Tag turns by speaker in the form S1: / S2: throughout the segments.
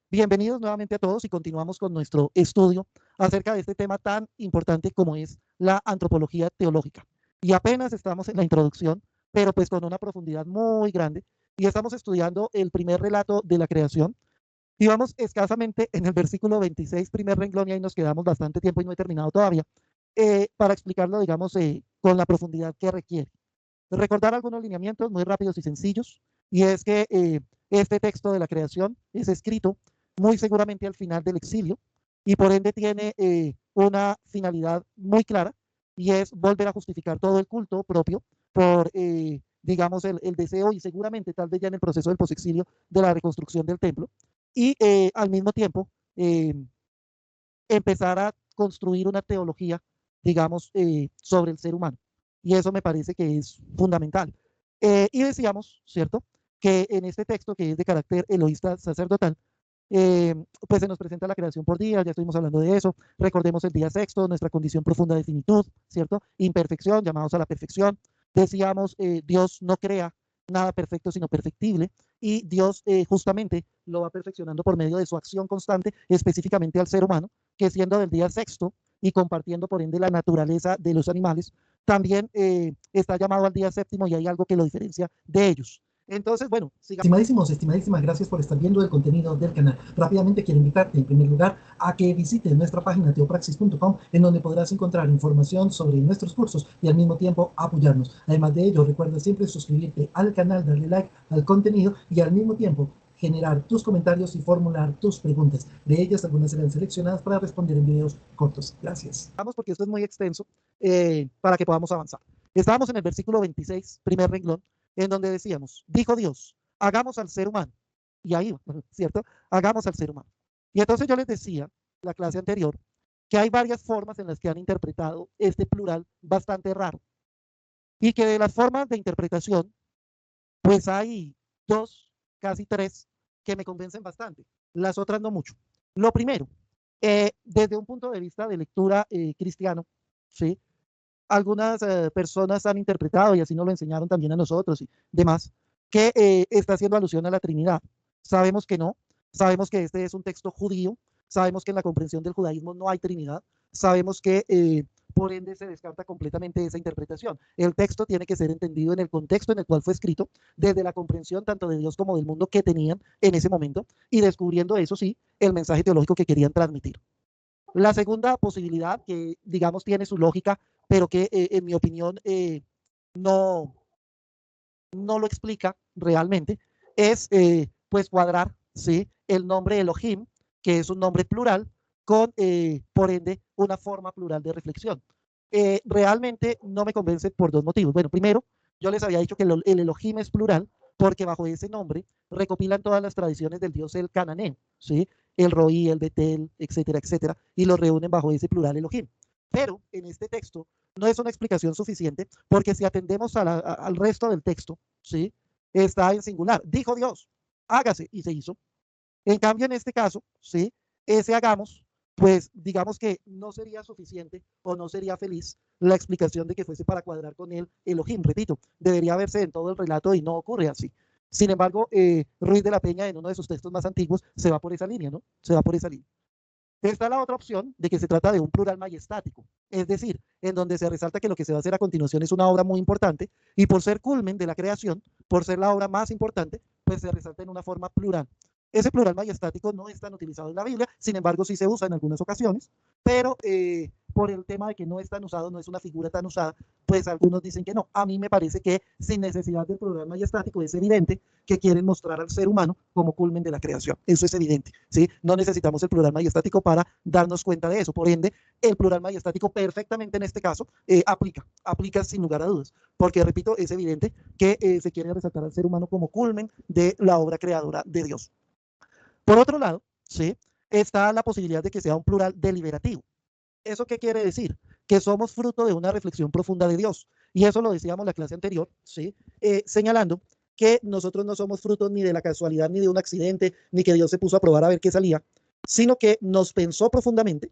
S1: Bienvenidos nuevamente a todos y continuamos con nuestro estudio acerca de este tema tan importante como es la antropología teológica. Y apenas estamos en la introducción, pero pues con una profundidad muy grande, y estamos estudiando el primer relato de la creación, y vamos escasamente en el versículo 26, primer renglón, y ahí nos quedamos bastante tiempo y no he terminado todavía, para explicarlo, digamos, con la profundidad que requiere. Recordar algunos lineamientos muy rápidos y sencillos, y es que este texto de la creación es escrito muy seguramente al final del exilio y por ende tiene una finalidad muy clara, y es volver a justificar todo el culto propio por, digamos, el deseo y seguramente tal vez ya en el proceso del posexilio de la reconstrucción del templo, y al mismo tiempo eh, empezar a construir una teología, digamos, sobre el ser humano. Y eso me parece que es fundamental. Y decíamos, ¿cierto?, que en este texto, que es de carácter eloísta sacerdotal, eh, pues se nos presenta la creación por día, ya estuvimos hablando de eso. Recordemos el día sexto, nuestra condición profunda de finitud, ¿cierto? Imperfección, llamados a la perfección. Decíamos, Dios no crea nada perfecto, sino perfectible, y Dios justamente lo va perfeccionando por medio de su acción constante, específicamente al ser humano, que siendo del día sexto y compartiendo por ende la naturaleza de los animales, también está llamado al día séptimo y hay algo que lo diferencia de ellos. Entonces, bueno, sigamos.
S2: Estimadísimos, estimadísimas, gracias por estar viendo el contenido del canal. Rápidamente quiero invitarte en primer lugar a que visites nuestra página teopraxis.com, en donde podrás encontrar información sobre nuestros cursos y al mismo tiempo apoyarnos. Además de ello, recuerda siempre suscribirte al canal, darle like al contenido y al mismo tiempo generar tus comentarios y formular tus preguntas. De ellas, algunas serán seleccionadas para responder en videos cortos. Gracias.
S1: Vamos, porque esto es muy extenso, para que podamos avanzar. Estábamos en el versículo 26, primer renglón, en donde decíamos, dijo Dios, hagamos al ser humano. Y ahí, ¿cierto? Hagamos al ser humano. Y entonces yo les decía, la clase anterior, que hay varias formas en las que han interpretado este plural bastante raro. Y que de las formas de interpretación, pues hay dos, casi tres, que me convencen bastante. Las otras no mucho. Lo primero, desde un punto de vista de lectura cristiano, ¿sí? Algunas personas han interpretado, y así nos lo enseñaron también a nosotros y demás, que está haciendo alusión a la Trinidad. Sabemos que no, sabemos que este es un texto judío, sabemos que en la comprensión del judaísmo no hay Trinidad, sabemos que por ende se descarta completamente esa interpretación. El texto tiene que ser entendido en el contexto en el cual fue escrito, desde la comprensión tanto de Dios como del mundo que tenían en ese momento, y descubriendo, eso sí, el mensaje teológico que querían transmitir. La segunda posibilidad, que digamos tiene su lógica, pero que en mi opinión no, no lo explica realmente, es pues cuadrar, ¿sí?, el nombre Elohim, que es un nombre plural, con por ende una forma plural de reflexión. Realmente no me convence por dos motivos. Bueno, primero, yo les había dicho que el Elohim es plural porque bajo ese nombre recopilan todas las tradiciones del dios el cananeo, ¿sí?, el Roí, el Betel, etcétera, etcétera, y los reúnen bajo ese plural Elohim. Pero en este texto no es una explicación suficiente, porque si atendemos al resto del texto, ¿sí?, está en singular. Dijo Dios, hágase, y se hizo. En cambio, en este caso, ¿sí?, ese hagamos, pues digamos que no sería suficiente o no sería feliz la explicación de que fuese para cuadrar con el Elohim. Repito, debería verse en todo el relato y no ocurre así. Sin embargo, Ruiz de la Peña, en uno de sus textos más antiguos, se va por esa línea, ¿no? Se va por esa línea. Está la otra opción de que se trata de un plural majestático, es decir, en donde se resalta que lo que se va a hacer a continuación es una obra muy importante, y por ser culmen de la creación, por ser la obra más importante, pues se resalta en una forma plural. Ese plural majestático no es tan utilizado en la Biblia, sin embargo sí se usa en algunas ocasiones, pero por el tema de que no es tan usado, no es una figura tan usada, pues algunos dicen que no. A mí me parece que sin necesidad del plural majestático es evidente que quieren mostrar al ser humano como culmen de la creación. Eso es evidente, ¿sí? No necesitamos el plural majestático para darnos cuenta de eso. Por ende, el plural majestático perfectamente en este caso aplica sin lugar a dudas, porque repito, es evidente que se quiere resaltar al ser humano como culmen de la obra creadora de Dios. Por otro lado, ¿sí?, está la posibilidad de que sea un plural deliberativo. ¿Eso qué quiere decir? Que somos fruto de una reflexión profunda de Dios. Y eso lo decíamos en la clase anterior, ¿sí?, señalando que nosotros no somos frutos ni de la casualidad, ni de un accidente, ni que Dios se puso a probar a ver qué salía, sino que nos pensó profundamente,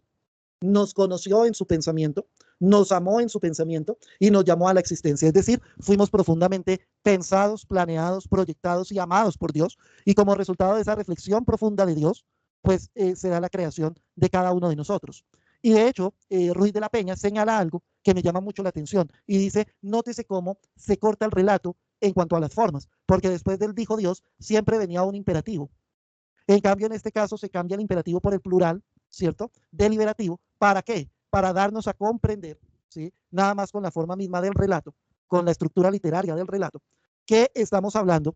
S1: nos conoció en su pensamiento, nos amó en su pensamiento y nos llamó a la existencia. Es decir, fuimos profundamente pensados, planeados, proyectados y amados por Dios. Y como resultado de esa reflexión profunda de Dios, pues se da la creación de cada uno de nosotros. Y de hecho, Ruiz de la Peña señala algo que me llama mucho la atención y dice, nótese cómo se corta el relato en cuanto a las formas, porque después del dijo Dios siempre venía un imperativo. En cambio, en este caso se cambia el imperativo por el plural, ¿cierto? Deliberativo. ¿Para qué? Para darnos a comprender, ¿sí? Nada más con la forma misma del relato, con la estructura literaria del relato, que estamos hablando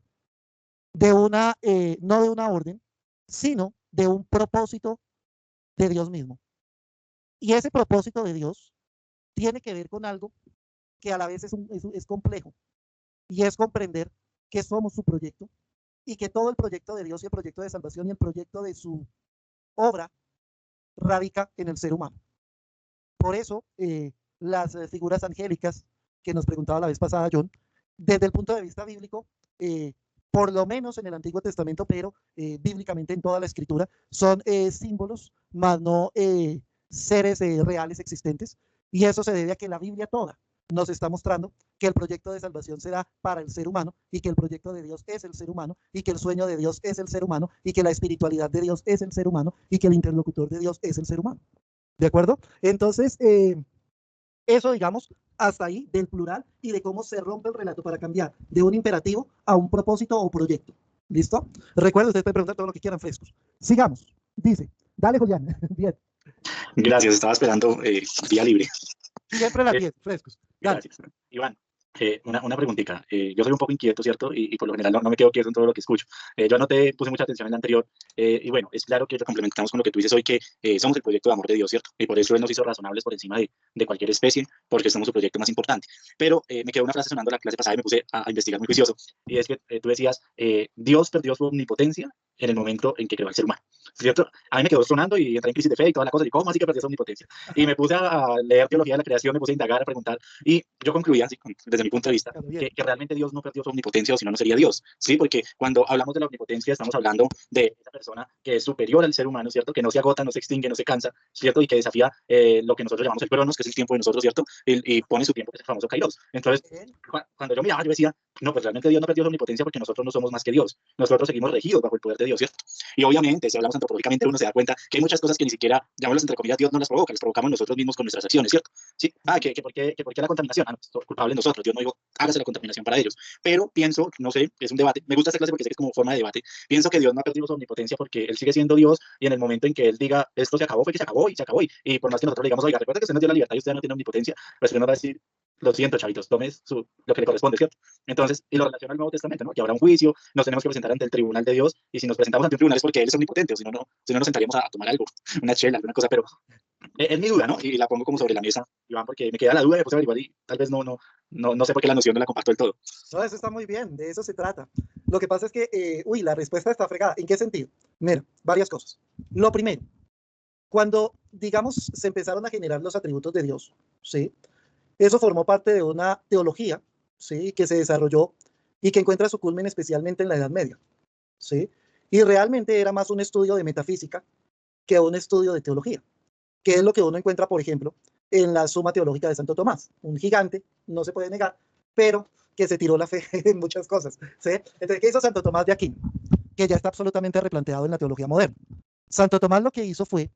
S1: de una, no de una orden, sino de un propósito de Dios mismo. Y ese propósito de Dios tiene que ver con algo que a la vez es complejo, y es comprender que somos su proyecto y que todo el proyecto de Dios y el proyecto de salvación y el proyecto de su obra radica en el ser humano. Por eso, las figuras angélicas que nos preguntaba la vez pasada John, desde el punto de vista bíblico, por lo menos en el Antiguo Testamento, pero bíblicamente en toda la Escritura, son símbolos, más no seres reales existentes. Y eso se debe a que la Biblia toda nos está mostrando que el proyecto de salvación se da para el ser humano y que el proyecto de Dios es el ser humano y que el sueño de Dios es el ser humano y que la espiritualidad de Dios es el ser humano y que el interlocutor de Dios es el ser humano. ¿De acuerdo? Entonces, eso, digamos, hasta ahí del plural y de cómo se rompe el relato para cambiar de un imperativo a un propósito o proyecto. ¿Listo? Recuerden, ustedes pueden preguntar todo lo que quieran frescos. Sigamos. Dice, dale, Julián. Bien.
S3: Gracias, estaba esperando día libre.
S1: Siempre a las 10, frescos. Dale.
S3: Gracias. Iván, una preguntita. Yo soy un poco inquieto, ¿cierto? Y por lo general no me quedo quieto en todo lo que escucho. Yo anoté, puse mucha atención en la anterior. Y bueno, es claro que lo complementamos con lo que tú dices hoy, que somos el proyecto de amor de Dios, ¿cierto? Y por eso Él nos hizo razonables por encima de cualquier especie, porque somos su proyecto más importante. Pero me quedó una frase sonando la clase pasada y me puse a investigar muy juicioso. Y es que tú decías, Dios perdió su omnipotencia en el momento en que creó al ser humano, ¿cierto? A mí me quedó sonando y entré en crisis de fe y toda la cosa. ¿Y cómo así que perdió su omnipotencia? Y me puse a leer teología de la creación, me puse a indagar, a preguntar. Y yo concluía, así, desde mi punto de vista, que realmente Dios no perdió su omnipotencia, o si no, no sería Dios, ¿sí? Porque cuando hablamos de la omnipotencia, estamos hablando de esa persona que es superior al ser humano, ¿cierto? Que no se agota, no se extingue, no se cansa, ¿cierto? Y que desafía lo que nosotros llamamos el cronos, que es el tiempo de nosotros, ¿cierto? Y pone su tiempo, que es el famoso kairos. Entonces, cuando yo miraba, yo decía, no, pues realmente Dios no perdió su omnipotencia porque nosotros no somos más que Dios. Nosotros seguimos regidos bajo el poder de Dios, ¿cierto? Y obviamente, si hablamos antropológicamente, uno se da cuenta que hay muchas cosas que ni siquiera, llamémoslas entre comillas, Dios no las provoca, las provocamos nosotros mismos con nuestras acciones, ¿cierto? Sí, que ¿por qué la contaminación? No, somos culpables nosotros, Dios no dijo, hágase la contaminación para ellos. Pero pienso, no sé, es un debate, me gusta esta clase porque sé que es como forma de debate, pienso que Dios no ha perdido su omnipotencia porque Él sigue siendo Dios y en el momento en que Él diga, esto se acabó, fue que se acabó y se acabó. Y por más que nosotros le digamos, oiga, recuerda que usted nos dio la libertad y usted no tiene omnipotencia, pues Él nos va a decir, lo siento, chavitos, tome lo que le corresponde, ¿cierto? Entonces, y lo relaciona al Nuevo Testamento, ¿no? Que habrá un juicio, nos tenemos que presentar ante el tribunal de Dios, y si nos presentamos ante un tribunal es porque Él es omnipotente, o si no, nos sentaríamos a tomar algo, una chela, alguna cosa, pero es mi duda, ¿no? Y la pongo como sobre la mesa, Iván, porque me queda la duda y me puse a averiguar y tal vez no sé por qué la noción no la comparto del todo.
S1: No, eso está muy bien, de eso se trata. Lo que pasa es que, la respuesta está fregada. ¿En qué sentido? Mira, varias cosas. Lo primero, cuando, digamos, se empezaron a generar los atributos de Dios, ¿sí? Eso formó parte de una teología, ¿sí? Que se desarrolló y que encuentra su culmen especialmente en la Edad Media, ¿sí? Y realmente era más un estudio de metafísica que un estudio de teología, que es lo que uno encuentra, por ejemplo, en la Suma Teológica de Santo Tomás, un gigante, no se puede negar, pero que se tiró la fe en muchas cosas, ¿sí? Entonces, ¿qué hizo Santo Tomás de Aquino? Que ya está absolutamente replanteado en la teología moderna. Santo Tomás lo que hizo fue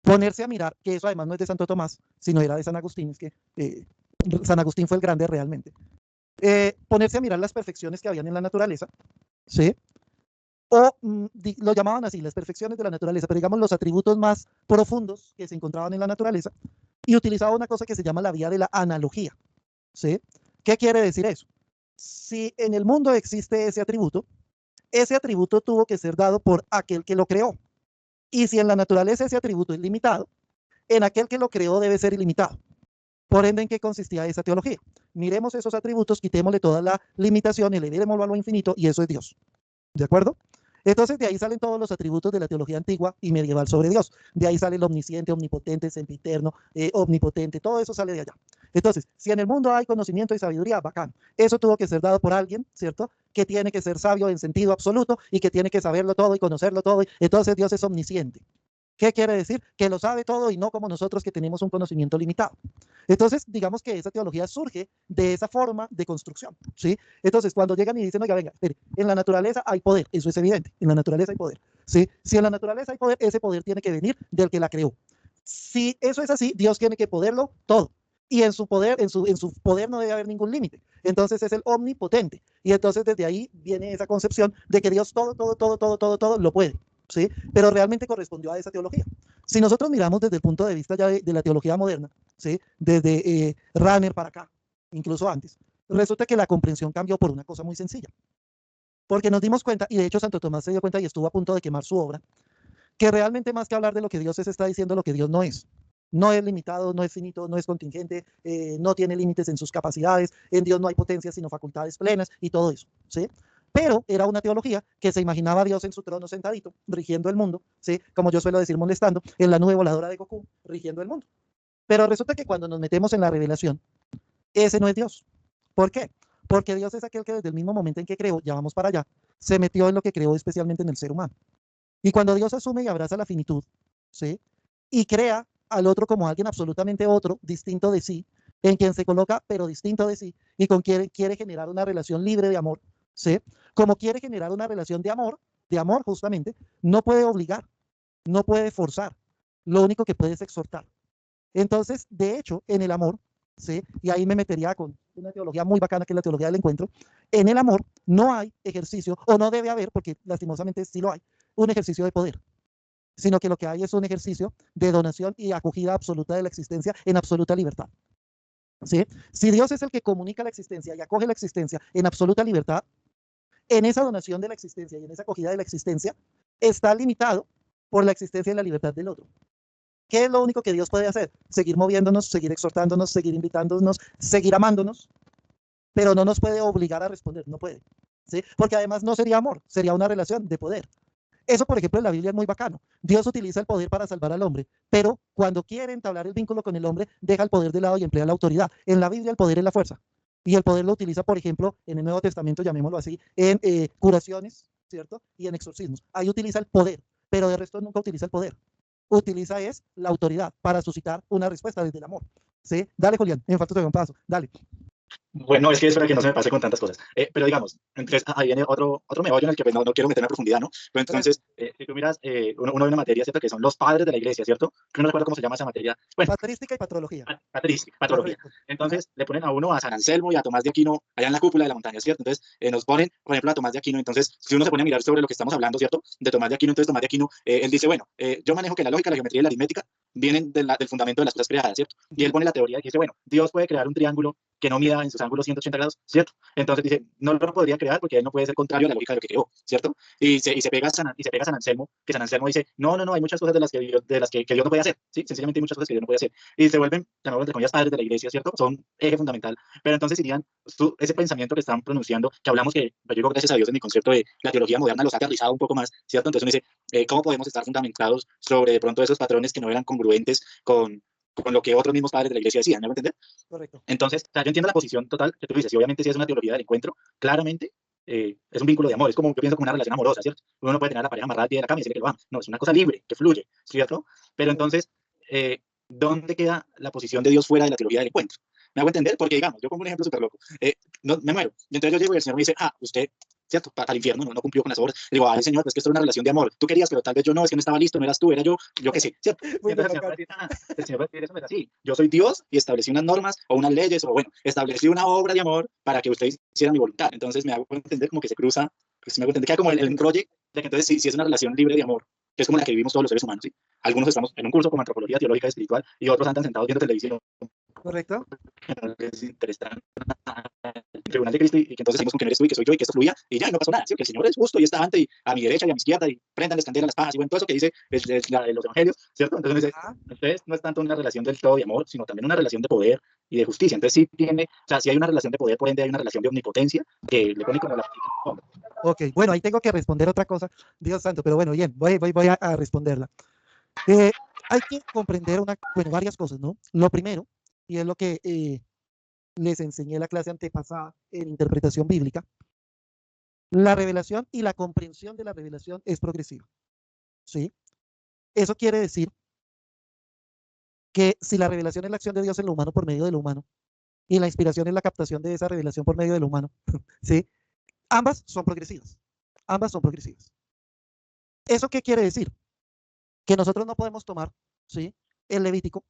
S1: ponerse a mirar, que eso además no es de Santo Tomás, sino era de San Agustín, es que San Agustín fue el grande realmente. Ponerse a mirar las perfecciones que habían en la naturaleza, ¿sí? O lo llamaban así, las perfecciones de la naturaleza, pero digamos los atributos más profundos que se encontraban en la naturaleza, y utilizaba una cosa que se llama la vía de la analogía, ¿sí? ¿Qué quiere decir eso? Si en el mundo existe ese atributo tuvo que ser dado por aquel que lo creó. Y si en la naturaleza ese atributo es limitado, en aquel que lo creó debe ser ilimitado. Por ende, ¿en qué consistía esa teología? Miremos esos atributos, quitémosle toda la limitación y elevémoslo a lo infinito, y eso es Dios. ¿De acuerdo? Entonces, de ahí salen todos los atributos de la teología antigua y medieval sobre Dios. De ahí sale el omnisciente, omnipotente, sempiterno, omnipotente, todo eso sale de allá. Entonces, si en el mundo hay conocimiento y sabiduría, bacán. Eso tuvo que ser dado por alguien, ¿cierto? Que tiene que ser sabio en sentido absoluto y que tiene que saberlo todo y conocerlo todo. Entonces, Dios es omnisciente. ¿Qué quiere decir? Que lo sabe todo y no como nosotros que tenemos un conocimiento limitado. Entonces, digamos que esa teología surge de esa forma de construcción, ¿sí? Entonces, cuando llegan y dicen, oiga, venga, espere, en la naturaleza hay poder, eso es evidente, en la naturaleza hay poder, ¿sí? Si en la naturaleza hay poder, ese poder tiene que venir del que la creó. Si eso es así, Dios tiene que poderlo todo. Y en su poder, en su poder no debe haber ningún límite. Entonces es el omnipotente. Y entonces desde ahí viene esa concepción de que Dios todo lo puede, ¿sí? Pero realmente correspondió a esa teología. Si nosotros miramos desde el punto de vista ya de la teología moderna, ¿sí? Desde Rahner para acá, incluso antes, resulta que la comprensión cambió por una cosa muy sencilla. Porque nos dimos cuenta, y de hecho Santo Tomás se dio cuenta y estuvo a punto de quemar su obra, que realmente más que hablar de lo que Dios es, está diciendo lo que Dios no es. No es limitado, no es finito, no es contingente, no tiene límites en sus capacidades, en Dios no hay potencias sino facultades plenas y todo eso, ¿sí? Pero era una teología que se imaginaba a Dios en su trono sentadito, rigiendo el mundo, ¿sí? Como yo suelo decir molestando, en la nube voladora de Goku, rigiendo el mundo. Pero resulta que cuando nos metemos en la revelación, ese no es Dios. ¿Por qué? Porque Dios es aquel que desde el mismo momento en que creó, ya vamos para allá, se metió en lo que creó especialmente en el ser humano. Y cuando Dios asume y abraza la finitud, ¿sí? Y crea al otro como alguien absolutamente otro, distinto de sí, en quien se coloca, pero distinto de sí, y con quien quiere generar una relación libre de amor, ¿sí? Como quiere generar una relación de amor justamente, no puede obligar, no puede forzar, lo único que puede es exhortar. Entonces, de hecho, en el amor, ¿sí? Y ahí me metería con una teología muy bacana que es la teología del encuentro, en el amor no hay ejercicio, o no debe haber, porque lastimosamente sí lo hay, un ejercicio de poder, sino que lo que hay es un ejercicio de donación y acogida absoluta de la existencia en absoluta libertad. ¿Sí? Si Dios es el que comunica la existencia y acoge la existencia en absoluta libertad, en esa donación de la existencia y en esa acogida de la existencia, está limitado por la existencia y la libertad del otro. ¿Qué es lo único que Dios puede hacer? Seguir moviéndonos, seguir exhortándonos, seguir invitándonos, seguir amándonos, pero no nos puede obligar a responder, no puede. ¿Sí? Porque además no sería amor, sería una relación de poder. Eso, por ejemplo, en la Biblia es muy bacano. Dios utiliza el poder para salvar al hombre, pero cuando quiere entablar el vínculo con el hombre, deja el poder de lado y emplea la autoridad. En la Biblia el poder es la fuerza. Y el poder lo utiliza, por ejemplo, en el Nuevo Testamento, llamémoslo así, en curaciones, ¿cierto? Y en exorcismos. Ahí utiliza el poder, pero de resto nunca utiliza el poder. Utiliza es la autoridad para suscitar una respuesta desde el amor. ¿Sí? Dale, Julián, me falta un paso. Dale.
S3: Bueno, es que es para que no se me pase con tantas cosas. Pero digamos, entonces ahí viene otro meollo en el que pues, no quiero meterme a profundidad, ¿no? Pero entonces, si tú miras, uno ve una materia, ¿cierto? Que son los padres de la iglesia, ¿cierto? Que no recuerdo cómo se llama esa materia. Bueno,
S1: Patrística y patrología.
S3: patrística, patrología.
S1: Correcto.
S3: Entonces, le ponen a uno a San Anselmo y a Tomás de Aquino allá en la cúpula de la montaña, ¿cierto? Entonces, nos ponen, por ejemplo, a Tomás de Aquino. Entonces, si uno se pone a mirar sobre lo que estamos hablando, ¿cierto? De Tomás de Aquino, entonces Tomás de Aquino, él dice, bueno, yo manejo que la lógica, la geometría y la aritmética vienen del fundamento de las cosas creadas, ¿cierto? Y él pone la teoría y dice, bueno, Dios puede crear un triángulo que no mida en sus ángulos 180 grados, ¿cierto? Entonces dice, no lo podría crear porque él no puede ser contrario a la lógica de lo que creó, ¿cierto? Y se pega a San Anselmo, que San Anselmo dice, no, hay muchas cosas de las que Dios no puede hacer, ¿sí? Sencillamente hay muchas cosas que Dios no puede hacer. Y se vuelven, llamados entre comillas, padres de la iglesia, ¿cierto? Son eje fundamental. Pero entonces dirían, ese pensamiento que están pronunciando, que hablamos que, yo digo, gracias a Dios en mi concepto de la teología moderna los ha aterrizado un poco más, ¿cierto? Entonces uno dice, ¿cómo podemos estar fundamentados sobre de pronto esos patrones que no eran congruentes con lo que otros mismos padres de la iglesia decían? ¿Me hago entender?
S1: Correcto.
S3: Entonces, o sea, yo entiendo la posición total que tú dices, y obviamente si es una teología del encuentro, claramente es un vínculo de amor, es como, yo pienso como una relación amorosa, ¿cierto? Uno no puede tener a la pareja amarrada al pie de la cama y decirle que lo ama, no, es una cosa libre, que fluye, ¿cierto? Pero entonces, ¿dónde queda la posición de Dios fuera de la teología del encuentro? ¿Me hago entender? Porque, digamos, yo pongo un ejemplo súper loco, no, me muero, y entonces yo llego y el Señor me dice, usted, ¿cierto? Para el infierno, no cumplió con las obras. Le digo, ay, Señor, pues que esto es una relación de amor. Tú querías, pero tal vez yo no, es que no estaba listo, no eras tú, era yo qué sé, ¿cierto? Y entonces el Señor va a decir, eso no es así. Yo soy Dios y establecí unas normas o unas leyes, o bueno, establecí una obra de amor para que ustedes hicieran mi voluntad. Entonces me hago entender como que se cruza, pues me hago entender, queda como el enrolle de que entonces sí es una relación libre de amor, que es como la que vivimos todos los seres humanos, ¿sí? Algunos estamos en un curso como antropología teológica y espiritual y otros andan sentados viendo televisión.
S1: Correcto.
S3: Les interesa el tribunal de Cristo y que entonces decimos con que no eres tú y que soy yo y que esto fluya y ya no pasó nada, ¿sí? Que el Señor es justo y está ante y a mi derecha y a mi izquierda y prendan las candelas, las pajas y bueno, todo eso que dice los evangelios, ¿cierto? Entonces, entonces no es tanto una relación del todo de amor, sino también una relación de poder y de justicia. Entonces sí tiene, o sea, sí hay una relación de poder, por ende hay una relación de omnipotencia que le pone como la...
S1: Ok, bueno, ahí tengo que responder otra cosa, Dios santo, pero bueno, bien, voy a responderla. Hay que comprender varias cosas, ¿no? Lo primero, y es lo que les enseñé en la clase antepasada en interpretación bíblica, la revelación y la comprensión de la revelación es progresiva, ¿sí? Eso quiere decir que si la revelación es la acción de Dios en lo humano por medio de lo humano, y la inspiración es la captación de esa revelación por medio de lo humano, ¿sí? Ambas son progresivas. Ambas son progresivas. ¿Eso qué quiere decir? Que nosotros no podemos tomar, ¿sí?, el Levítico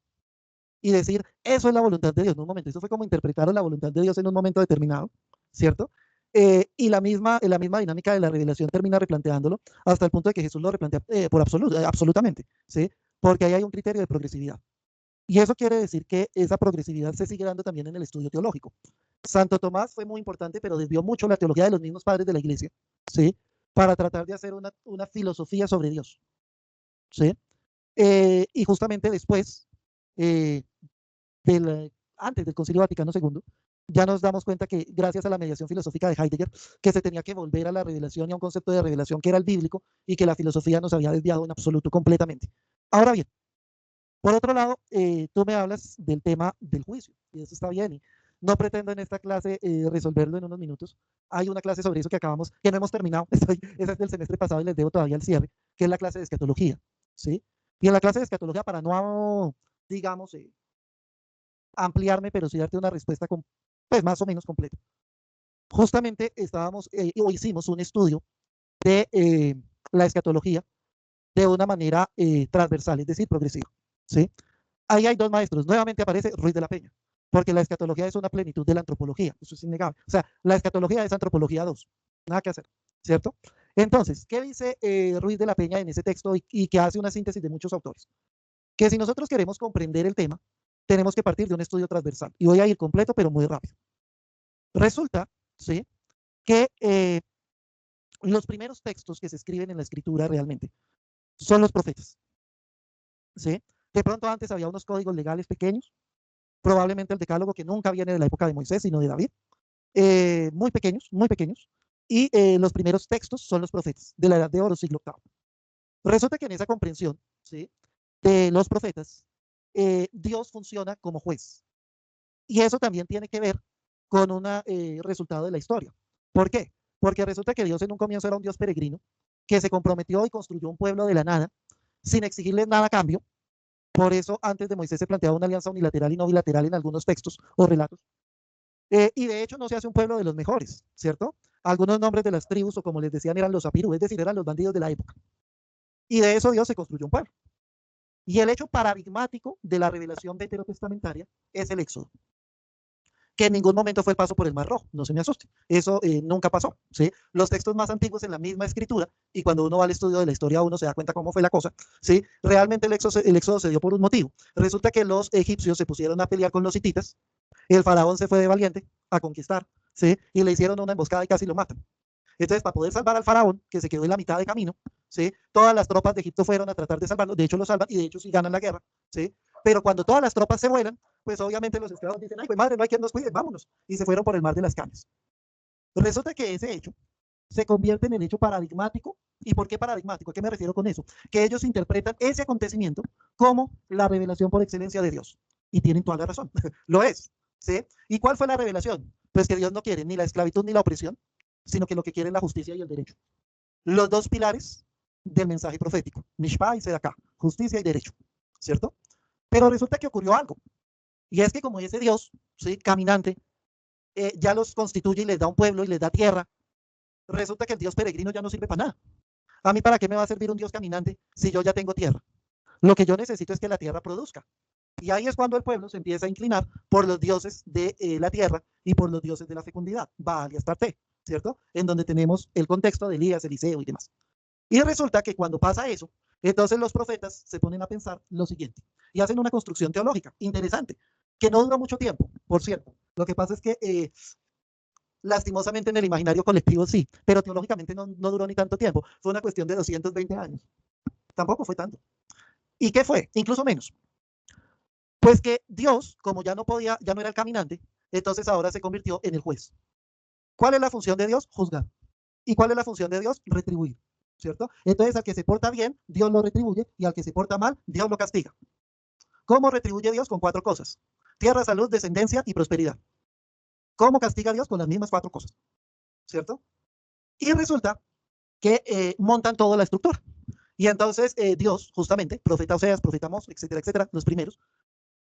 S1: y decir, eso es la voluntad de Dios. En un momento, eso fue como interpretaron la voluntad de Dios en un momento determinado, ¿cierto? Y la misma dinámica de la revelación termina replanteándolo hasta el punto de que Jesús lo replantea por absolutamente, ¿sí? Porque ahí hay un criterio de progresividad. Y eso quiere decir que esa progresividad se sigue dando también en el estudio teológico. Santo Tomás fue muy importante, pero desvió mucho la teología de los mismos padres de la iglesia, ¿sí?, para tratar de hacer una filosofía sobre Dios, ¿sí? Y justamente después, eh, antes del Concilio Vaticano II, ya nos damos cuenta que gracias a la mediación filosófica de Heidegger, que se tenía que volver a la revelación y a un concepto de revelación que era el bíblico y que la filosofía nos había desviado en absoluto completamente. Ahora bien, por otro lado, tú me hablas del tema del juicio, y eso está bien, y no pretendo en esta clase resolverlo en unos minutos. Hay una clase sobre eso que no hemos terminado, esa es del semestre pasado y les debo todavía el cierre, que es la clase de escatología, ¿sí? Y en la clase de escatología, para no, digamos, ampliarme, pero sí darte una respuesta pues más o menos completa. Justamente o hicimos un estudio de la escatología de una manera transversal, es decir, progresiva, ¿sí? Ahí hay dos maestros. Nuevamente aparece Ruiz de la Peña, porque la escatología es una plenitud de la antropología. Eso es innegable. O sea, la escatología es antropología 2. Nada que hacer, ¿cierto? Entonces, ¿qué dice Ruiz de la Peña en ese texto y que hace una síntesis de muchos autores? Que si nosotros queremos comprender el tema, tenemos que partir de un estudio transversal. Y voy a ir completo, pero muy rápido. Resulta, ¿sí?, que los primeros textos que se escriben en la escritura realmente son los profetas, ¿sí? De pronto antes había unos códigos legales pequeños, probablemente el decálogo, que nunca viene de la época de Moisés, sino de David, muy pequeños, y los primeros textos son los profetas, de la Edad de Oro, siglo VIII. Resulta que en esa comprensión, ¿sí?, de los profetas, Dios funciona como juez. Y eso también tiene que ver con un resultado de la historia. ¿Por qué? Porque resulta que Dios en un comienzo era un Dios peregrino, que se comprometió y construyó un pueblo de la nada, sin exigirle nada a cambio. Por eso antes de Moisés se planteaba una alianza unilateral y no bilateral en algunos textos o relatos. Y de hecho no se hace un pueblo de los mejores, ¿cierto? Algunos nombres de las tribus, o como les decían, eran los apirú, es decir, eran los bandidos de la época. Y de eso Dios se construyó un pueblo. Y el hecho paradigmático de la revelación veterotestamentaria es el Éxodo, que en ningún momento fue el paso por el Mar Rojo, no se me asuste, eso nunca pasó, ¿sí? Los textos más antiguos en la misma escritura, y cuando uno va al estudio de la historia uno se da cuenta cómo fue la cosa, ¿sí? Realmente el éxodo se dio por un motivo. Resulta que los egipcios se pusieron a pelear con los hititas, el faraón se fue de valiente a conquistar, ¿sí?, y le hicieron una emboscada y casi lo matan. Entonces, para poder salvar al faraón, que se quedó en la mitad de camino, ¿sí?, todas las tropas de Egipto fueron a tratar de salvarlo. De hecho, lo salvan y de hecho sí ganan la guerra, ¿sí? Pero cuando todas las tropas se vuelan, pues obviamente los esclavos dicen, ay, pues madre, no hay quien nos cuide, vámonos. Y se fueron por el mar de las Cañas. Resulta que ese hecho se convierte en el hecho paradigmático. ¿Y por qué paradigmático? ¿A qué me refiero con eso? Que ellos interpretan ese acontecimiento como la revelación por excelencia de Dios. Y tienen toda la razón, lo es, ¿sí? ¿Y cuál fue la revelación? Pues que Dios no quiere ni la esclavitud ni la opresión, sino que lo que quiere es la justicia y el derecho. Los dos pilares del mensaje profético, Mishpah y Sedaká, justicia y derecho, ¿cierto? Pero resulta que ocurrió algo, y es que como ese Dios, ¿sí?, caminante, ya los constituye y les da un pueblo y les da tierra, resulta que el Dios peregrino ya no sirve para nada. ¿A mí para qué me va a servir un Dios caminante si yo ya tengo tierra? Lo que yo necesito es que la tierra produzca. Y ahí es cuando el pueblo se empieza a inclinar por los dioses de la tierra y por los dioses de la fecundidad, Baal y Astarte, ¿cierto? En donde tenemos el contexto de Elías, Eliseo y demás. Y resulta que cuando pasa eso, entonces los profetas se ponen a pensar lo siguiente y hacen una construcción teológica interesante, que no dura mucho tiempo, por cierto. Lo que pasa es que lastimosamente en el imaginario colectivo sí, pero teológicamente no duró ni tanto tiempo. Fue una cuestión de 220 años. Tampoco fue tanto. ¿Y qué fue? Incluso menos. Pues que Dios, como ya no era el caminante, entonces ahora se convirtió en el juez. ¿Cuál es la función de Dios? Juzgar. ¿Y cuál es la función de Dios? Retribuir, ¿cierto? Entonces al que se porta bien, Dios lo retribuye, y al que se porta mal, Dios lo castiga. ¿Cómo retribuye Dios? Con 4 cosas: tierra, salud, descendencia y prosperidad. ¿Cómo castiga Dios? Con las mismas 4 cosas, ¿cierto? Y resulta que montan toda la estructura. Y entonces Dios, justamente, profeta Oseas, profeta Amós, etcétera, etcétera, los primeros,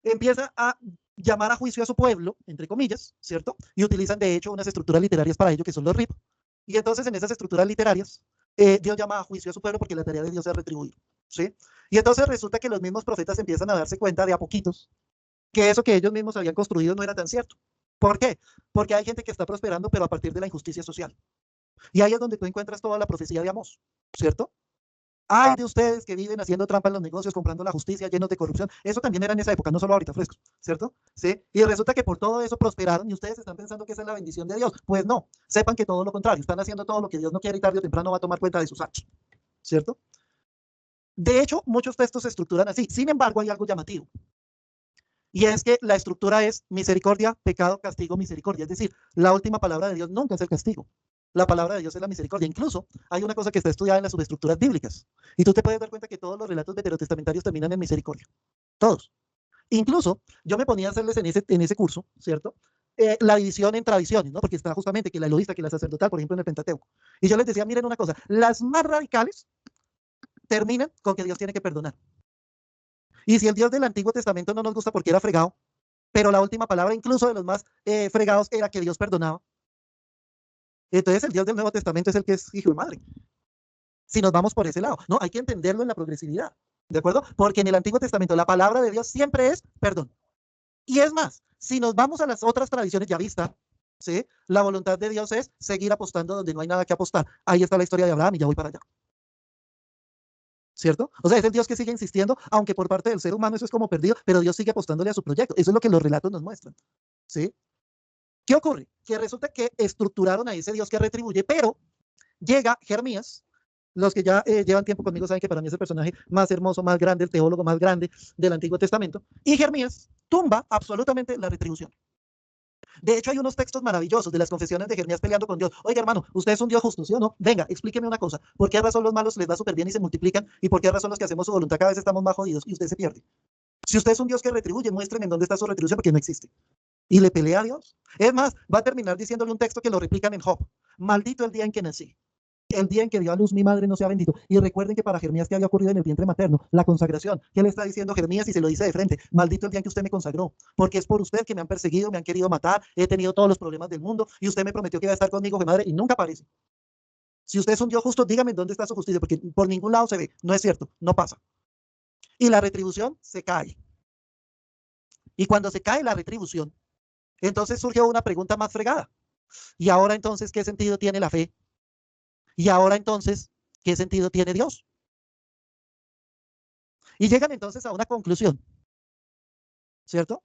S1: empieza a llamar a juicio a su pueblo, entre comillas, ¿cierto? Y utilizan de hecho unas estructuras literarias para ello, que son los RIP. Y entonces en esas estructuras literarias, Dios llama a juicio a su pueblo porque la tarea de Dios es retribuir, ¿sí? Y entonces resulta que los mismos profetas empiezan a darse cuenta de a poquitos que eso que ellos mismos habían construido no era tan cierto. ¿Por qué? Porque hay gente que está prosperando, pero a partir de la injusticia social. Y ahí es donde tú encuentras toda la profecía de Amós, ¿cierto? Hay de ustedes que viven haciendo trampa en los negocios, comprando la justicia, llenos de corrupción. Eso también era en esa época, no solo ahorita fresco, ¿cierto? ¿Sí? Y resulta que por todo eso prosperaron y ustedes están pensando que esa es la bendición de Dios. Pues no, sepan que todo lo contrario, están haciendo todo lo que Dios no quiere y tarde o temprano va a tomar cuenta de sus actos, ¿cierto? De hecho, muchos textos se estructuran así. Sin embargo, hay algo llamativo. Y es que la estructura es misericordia, pecado, castigo, misericordia. Es decir, la última palabra de Dios nunca es el castigo. La palabra de Dios es la misericordia. Incluso hay una cosa que está estudiada en las subestructuras bíblicas. Y tú te puedes dar cuenta que todos los relatos veterotestamentarios terminan en misericordia. Todos. Incluso yo me ponía a hacerles en ese curso, ¿cierto? La división en tradiciones, ¿no? Porque está justamente que la elohista, que la sacerdotal, por ejemplo, en el Pentateuco. Y yo les decía, miren una cosa, las más radicales terminan con que Dios tiene que perdonar. Y si el Dios del Antiguo Testamento no nos gusta porque era fregado, pero la última palabra incluso de los más fregados era que Dios perdonaba, entonces el Dios del Nuevo Testamento es el que es hijo de madre. Si nos vamos por ese lado, no, hay que entenderlo en la progresividad, ¿de acuerdo? Porque en el Antiguo Testamento la palabra de Dios siempre es perdón. Y es más, si nos vamos a las otras tradiciones ya vistas, ¿sí? La voluntad de Dios es seguir apostando donde no hay nada que apostar. Ahí está la historia de Abraham y ya voy para allá. ¿Cierto? O sea, es el Dios que sigue insistiendo, aunque por parte del ser humano eso es como perdido, pero Dios sigue apostándole a su proyecto. Eso es lo que los relatos nos muestran. ¿Sí? ¿Qué ocurre? Que resulta que estructuraron a ese Dios que retribuye, pero llega Jeremías. Los que ya llevan tiempo conmigo saben que para mí es el personaje más hermoso, más grande, el teólogo más grande del Antiguo Testamento. Y Jeremías tumba absolutamente la retribución. De hecho, hay unos textos maravillosos de las confesiones de Jeremías peleando con Dios. Oiga, hermano, usted es un Dios justo, ¿sí o no? Venga, explíqueme una cosa. ¿Por qué razón los malos les va súper bien y se multiplican? ¿Y por qué razón los que hacemos su voluntad cada vez estamos más jodidos y usted se pierde? Si usted es un Dios que retribuye, muéstreme en dónde está su retribución, porque no existe. Y le pelea a Dios. Es más, va a terminar diciéndole un texto que lo replican en Job. Maldito el día en que nací. El día en que dio a luz mi madre no sea bendito. Y recuerden que para Jeremías, ¿qué había ocurrido en el vientre materno? La consagración. ¿Qué le está diciendo Jeremías y se lo dice de frente? Maldito el día en que usted me consagró. Porque es por usted que me han perseguido, me han querido matar, he tenido todos los problemas del mundo y usted me prometió que iba a estar conmigo, mi madre, y nunca aparece. Si usted es un Dios justo, dígame dónde está su justicia, porque por ningún lado se ve. No es cierto, no pasa. Y la retribución se cae. Y cuando se cae la retribución, entonces surge una pregunta más fregada. Y ahora entonces, ¿qué sentido tiene la fe? Y ahora entonces, ¿qué sentido tiene Dios? Y llegan entonces a una conclusión, ¿cierto?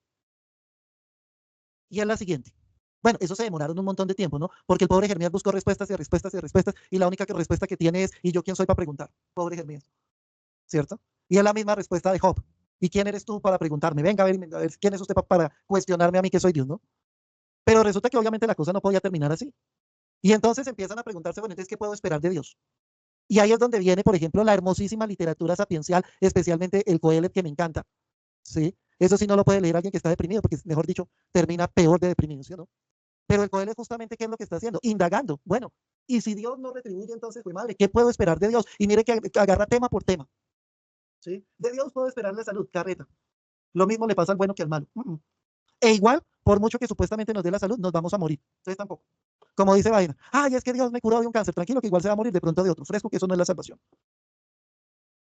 S1: Y es la siguiente. Bueno, eso se demoraron un montón de tiempo, ¿no? Porque el pobre Jeremías buscó respuestas y respuestas y respuestas, y la única respuesta que tiene es, ¿y yo quién soy para preguntar? Pobre Jeremías, ¿cierto? Y es la misma respuesta de Job. ¿Y quién eres tú para preguntarme? Venga, a ver ¿quién es usted para cuestionarme a mí que soy Dios, ¿no? Pero resulta que obviamente la cosa no podía terminar así. Y entonces empiezan a preguntarse, bueno, entonces, ¿qué puedo esperar de Dios? Y ahí es donde viene, por ejemplo, la hermosísima literatura sapiencial, especialmente el Coelet, que me encanta. ¿Sí? Eso sí no lo puede leer alguien que está deprimido, porque, mejor dicho, termina peor de deprimido, ¿sí o no? Pero el Coelet justamente, ¿qué es lo que está haciendo? Indagando. Bueno, y si Dios no retribuye, entonces, pues madre, ¿qué puedo esperar de Dios? Y mire que agarra tema por tema. ¿Sí? De Dios puedo esperar la salud, carreta. Lo mismo le pasa al bueno que al malo. E igual, por mucho que supuestamente nos dé la salud, nos vamos a morir. Entonces tampoco. Como dice Vaina, ay, es que Dios me curó de un cáncer, tranquilo que igual se va a morir de pronto de otro, fresco que eso no es la salvación.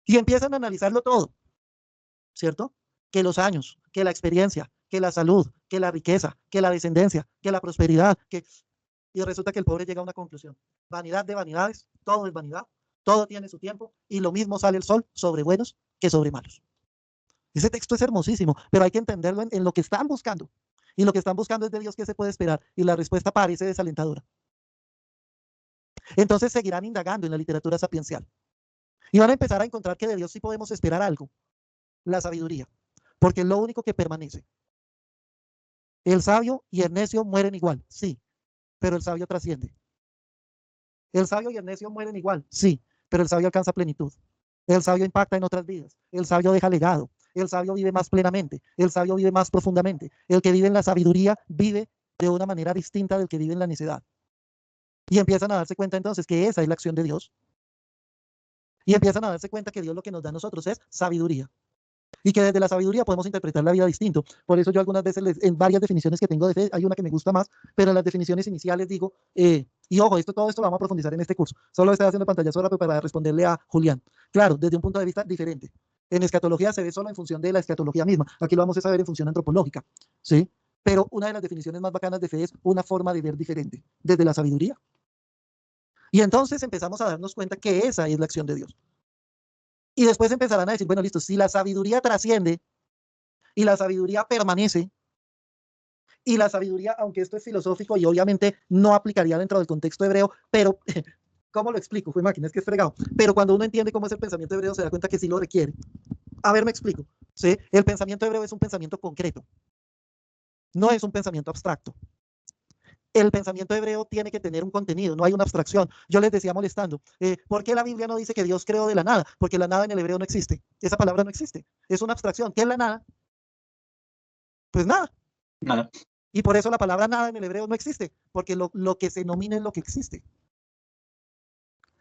S1: Y empiezan a analizarlo todo, ¿cierto? Que los años, que la experiencia, que la salud, que la riqueza, que la descendencia, que la prosperidad, que... Y resulta que el pobre llega a una conclusión. Vanidad de vanidades, todo es vanidad, todo tiene su tiempo y lo mismo sale el sol sobre buenos que sobre malos. Ese texto es hermosísimo, pero hay que entenderlo en lo que están buscando. Y lo que están buscando es de Dios, ¿qué se puede esperar? Y la respuesta parece desalentadora. Entonces seguirán indagando en la literatura sapiencial. Y van a empezar a encontrar que de Dios sí podemos esperar algo. La sabiduría. Porque es lo único que permanece. El sabio y el necio mueren igual, sí, pero el sabio trasciende. El sabio y el necio mueren igual, sí, pero el sabio alcanza plenitud. El sabio impacta en otras vidas. El sabio deja legado. El sabio vive más plenamente. El sabio vive más profundamente. El que vive en la sabiduría vive de una manera distinta del que vive en la necedad. Y empiezan a darse cuenta entonces que esa es la acción de Dios. Y empiezan a darse cuenta que Dios lo que nos da a nosotros es sabiduría. Y que desde la sabiduría podemos interpretar la vida distinto. Por eso yo algunas veces, en varias definiciones que tengo de fe, hay una que me gusta más, pero en las definiciones iniciales digo, y ojo, todo esto lo vamos a profundizar en este curso. Solo estoy haciendo pantallazo rápido para responderle a Julián. Claro, desde un punto de vista diferente. En escatología se ve solo en función de la escatología misma. Aquí lo vamos a saber en función antropológica. ¿Sí? Pero una de las definiciones más bacanas de fe es una forma de ver diferente, desde la sabiduría. Y entonces empezamos a darnos cuenta que esa es la acción de Dios. Y después empezarán a decir, bueno, listo, si la sabiduría trasciende y la sabiduría permanece, y la sabiduría, aunque esto es filosófico y obviamente no aplicaría dentro del contexto hebreo, pero ¿cómo lo explico? Fue máquina, es que es fregado. Pero cuando uno entiende cómo es el pensamiento hebreo, se da cuenta que sí lo requiere. A ver, me explico. ¿Sí? El pensamiento hebreo es un pensamiento concreto, no es un pensamiento abstracto. El pensamiento hebreo tiene que tener un contenido, no hay una abstracción. Yo les decía molestando, ¿por qué la Biblia no dice que Dios creó de la nada? Porque la nada en el hebreo no existe. Esa palabra no existe. Es una abstracción. ¿Qué es la nada? Pues nada.
S3: Nada.
S1: Y por eso la palabra nada en el hebreo no existe, porque lo que se denomina es lo que existe.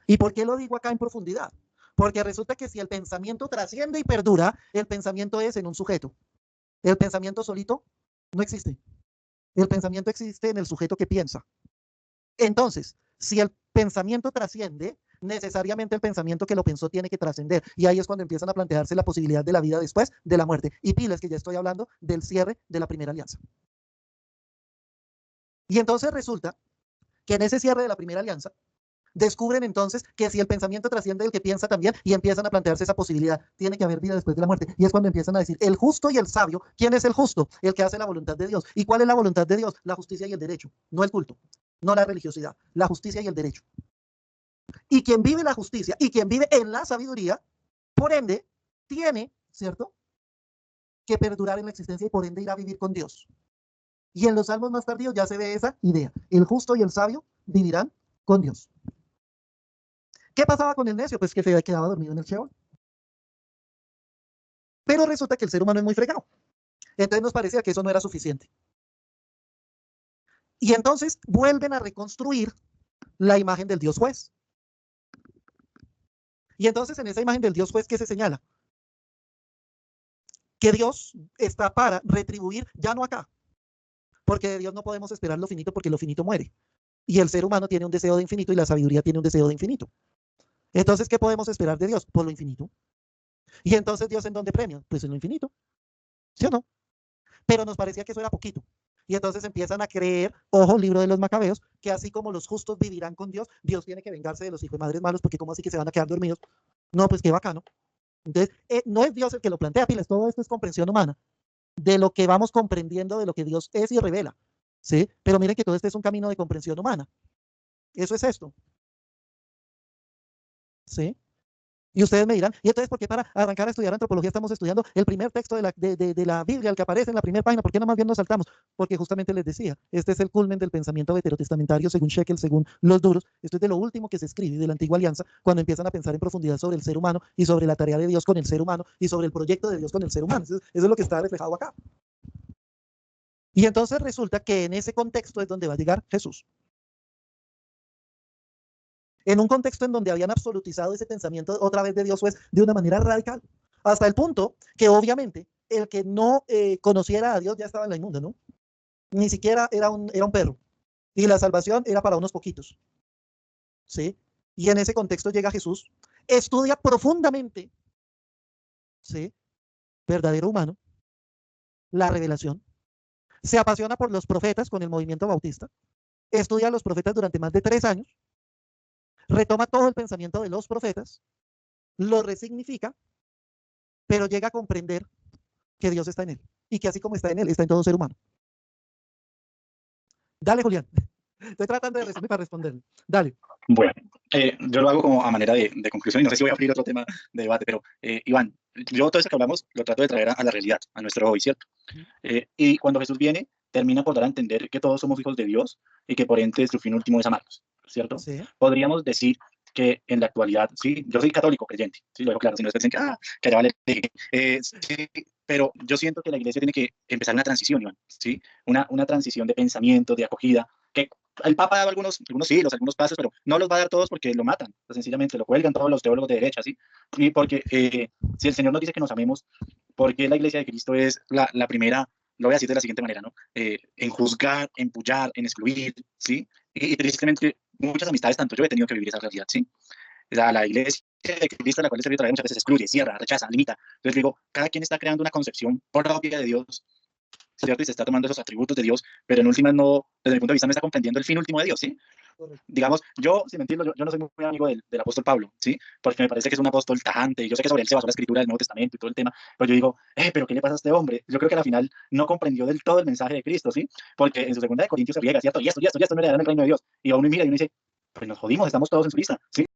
S1: ¿Y por qué lo digo acá en profundidad? Porque resulta que si el pensamiento trasciende y perdura, el pensamiento es en un sujeto. El pensamiento solito no existe. El pensamiento existe en el sujeto que piensa. Entonces, si el pensamiento trasciende, necesariamente el pensamiento que lo pensó tiene que trascender. Y ahí es cuando empiezan a plantearse la posibilidad de la vida después de la muerte. Y pilas que ya estoy hablando del cierre de la primera alianza. Y entonces resulta que en ese cierre de la primera alianza, descubren entonces que si el pensamiento trasciende el que piensa también y empiezan a plantearse esa posibilidad, tiene que haber vida después de la muerte. Y es cuando empiezan a decir, el justo y el sabio, ¿quién es el justo? El que hace la voluntad de Dios. ¿Y cuál es la voluntad de Dios? La justicia y el derecho, no el culto, no la religiosidad, la justicia y el derecho. Y quien vive la justicia y quien vive en la sabiduría, por ende, tiene, ¿cierto?, que perdurar en la existencia y por ende ir a vivir con Dios. Y en los salmos más tardíos ya se ve esa idea. El justo y el sabio vivirán con Dios. ¿Qué pasaba con el necio? Pues que se quedaba dormido en el Sheol. Pero resulta que el ser humano es muy fregado. Entonces nos parecía que eso no era suficiente. Y entonces vuelven a reconstruir la imagen del Dios juez. Y entonces en esa imagen del Dios juez, ¿qué se señala? Que Dios está para retribuir, ya no acá. Porque de Dios no podemos esperar lo finito porque lo finito muere. Y el ser humano tiene un deseo de infinito y la sabiduría tiene un deseo de infinito. Entonces, ¿qué podemos esperar de Dios? Por lo infinito. Y entonces, ¿Dios en dónde premia? Pues en lo infinito. ¿Sí o no? Pero nos parecía que eso era poquito. Y entonces empiezan a creer, ojo, libro de los Macabeos, que así como los justos vivirán con Dios, Dios tiene que vengarse de los hijos de madres malos, porque ¿cómo así que se van a quedar dormidos? No, pues qué bacano. Entonces, no es Dios el que lo plantea, piles, todo esto es comprensión humana, de lo que vamos comprendiendo, de lo que Dios es y revela. ¿Sí? Pero miren que todo este es un camino de comprensión humana. Eso es esto. ¿Sí? Y ustedes me dirán, ¿y entonces por qué para arrancar a estudiar antropología estamos estudiando el primer texto de la Biblia, el que aparece en la primera página? ¿Por qué no más bien nos saltamos? Porque justamente les decía, este es el culmen del pensamiento veterotestamentario según Shekel, según los duros. Esto es de lo último que se escribe de la antigua alianza, cuando empiezan a pensar en profundidad sobre el ser humano y sobre la tarea de Dios con el ser humano y sobre el proyecto de Dios con el ser humano. Eso es lo que está reflejado acá. Y entonces resulta que en ese contexto es donde va a llegar Jesús. En un contexto en donde habían absolutizado ese pensamiento otra vez de Dios juez de una manera radical, hasta el punto que obviamente el que no conociera a Dios ya estaba en la inmunda, ¿no? Ni siquiera era un perro, y la salvación era para unos poquitos, ¿sí? Y en ese contexto llega Jesús, estudia profundamente, ¿sí?, verdadero humano, la revelación, se apasiona por los profetas con el movimiento bautista, estudia a los profetas durante más de 3 años, retoma todo el pensamiento de los profetas, lo resignifica, pero llega a comprender que Dios está en él y que así como está en él, está en todo ser humano. Dale, Julián. Estoy tratando de resumir para responderle. Dale.
S3: Bueno, yo lo hago como a manera de conclusión y no sé si voy a abrir otro tema de debate, pero Iván, yo todo eso que hablamos lo trato de traer a la realidad, a nuestro hoy, ¿cierto? Y cuando Jesús viene, termina por dar a entender que todos somos hijos de Dios y que por ende su fin último es amarnos, ¿cierto?
S1: Sí.
S3: Podríamos decir que en la actualidad, sí, yo soy católico creyente, sí, lo dejo claro, si no es que dicen que allá vale, sí, pero yo siento que la iglesia tiene que empezar una transición, Iván, ¿sí? Una transición de pensamiento, de acogida, que el Papa ha dado algunos siglos, algunos pasos, pero no los va a dar todos porque lo matan, pues sencillamente lo cuelgan todos los teólogos de derecha, ¿sí? Y porque si el Señor nos dice que nos amemos, porque la Iglesia de Cristo es la primera, lo voy a decir de la siguiente manera, ¿no? En juzgar, en pullar, en excluir, ¿sí? Y tristemente, muchas amistades, tanto yo he tenido que vivir esa realidad, ¿sí? La Iglesia de Cristo, a la cual he servido, muchas veces excluye, cierra, rechaza, limita. Entonces digo, cada quien está creando una concepción propia de Dios, ¿cierto? Y se está tomando esos atributos de Dios, pero en últimas no, desde mi punto de vista, no está comprendiendo el fin último de Dios, ¿sí?
S1: Correcto.
S3: Digamos, yo, sin mentirlo, yo no soy muy amigo del apóstol Pablo, ¿sí? Porque me parece que es un apóstol tajante, y yo sé que sobre él se basó la escritura del Nuevo Testamento y todo el tema, pero yo digo, pero ¿qué le pasa a este hombre? Yo creo que al final no comprendió del todo el mensaje de Cristo, ¿sí? Porque en su segunda de Corintios se riega, ¿cierto? Y esto no heredarán el reino de Dios. Y uno mira y uno dice, pues nos jodimos, estamos todos en su lista, ¿sí?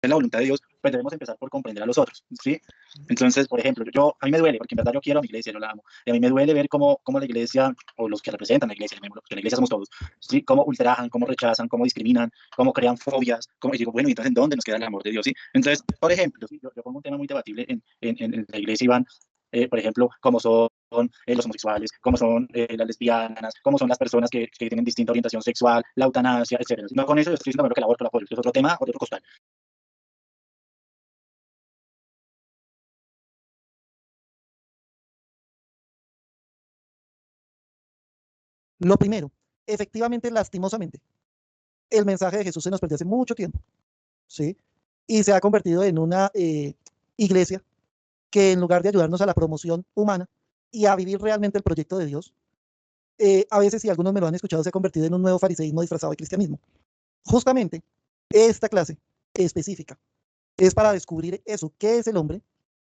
S3: Es la voluntad de Dios, pues debemos empezar por comprender a los otros, ¿sí? Entonces, por ejemplo, a mí me duele, porque en verdad yo quiero a mi iglesia, yo la amo, y a mí me duele ver cómo la iglesia, o los que representan la iglesia, porque la iglesia somos todos, ¿sí? Cómo ultrajan, cómo rechazan, cómo discriminan, cómo crean fobias, y digo, bueno, entonces, ¿en dónde nos queda el amor de Dios, sí? Entonces, por ejemplo, ¿sí? Yo pongo un tema muy debatible en la iglesia, Iván, por ejemplo, cómo son los homosexuales, cómo son las lesbianas, cómo son las personas que tienen distinta orientación sexual, la eutanasia, etc. No con eso yo estoy diciendo que el aborto lo apoyo, es otro tema, otro costal.
S1: Lo primero, efectivamente, lastimosamente, el mensaje de Jesús se nos perdió hace mucho tiempo, ¿sí? Y se ha convertido en una iglesia que en lugar de ayudarnos a la promoción humana y a vivir realmente el proyecto de Dios, a veces, si algunos me lo han escuchado, se ha convertido en un nuevo fariseísmo disfrazado de cristianismo. Justamente, esta clase específica es para descubrir eso, qué es el hombre,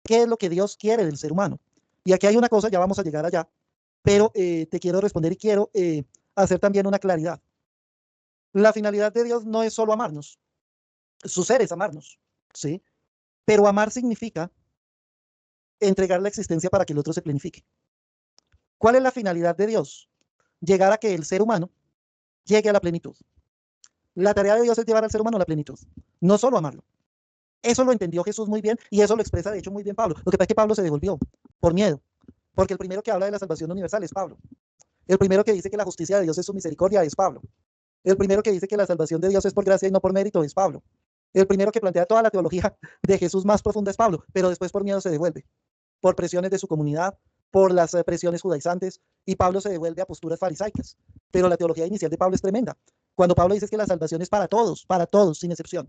S1: qué es lo que Dios quiere del ser humano. Y aquí hay una cosa, ya vamos a llegar allá, pero te quiero responder y quiero hacer también una claridad. La finalidad de Dios no es solo amarnos, su ser es amarnos, ¿sí? Pero amar significa entregar la existencia para que el otro se planifique. ¿Cuál es la finalidad de Dios? Llegar a que el ser humano llegue a la plenitud. La tarea de Dios es llevar al ser humano a la plenitud, no solo amarlo. Eso lo entendió Jesús muy bien y eso lo expresa de hecho muy bien Pablo. Lo que pasa es que Pablo se devolvió por miedo, porque el primero que habla de la salvación universal es Pablo. El primero que dice que la justicia de Dios es su misericordia es Pablo. El primero que dice que la salvación de Dios es por gracia y no por mérito es Pablo. El primero que plantea toda la teología de Jesús más profunda es Pablo, pero después por miedo se devuelve, por presiones de su comunidad, por las presiones judaizantes, y Pablo se devuelve a posturas farisaicas. Pero la teología inicial de Pablo es tremenda. Cuando Pablo dice que la salvación es para todos, sin excepción.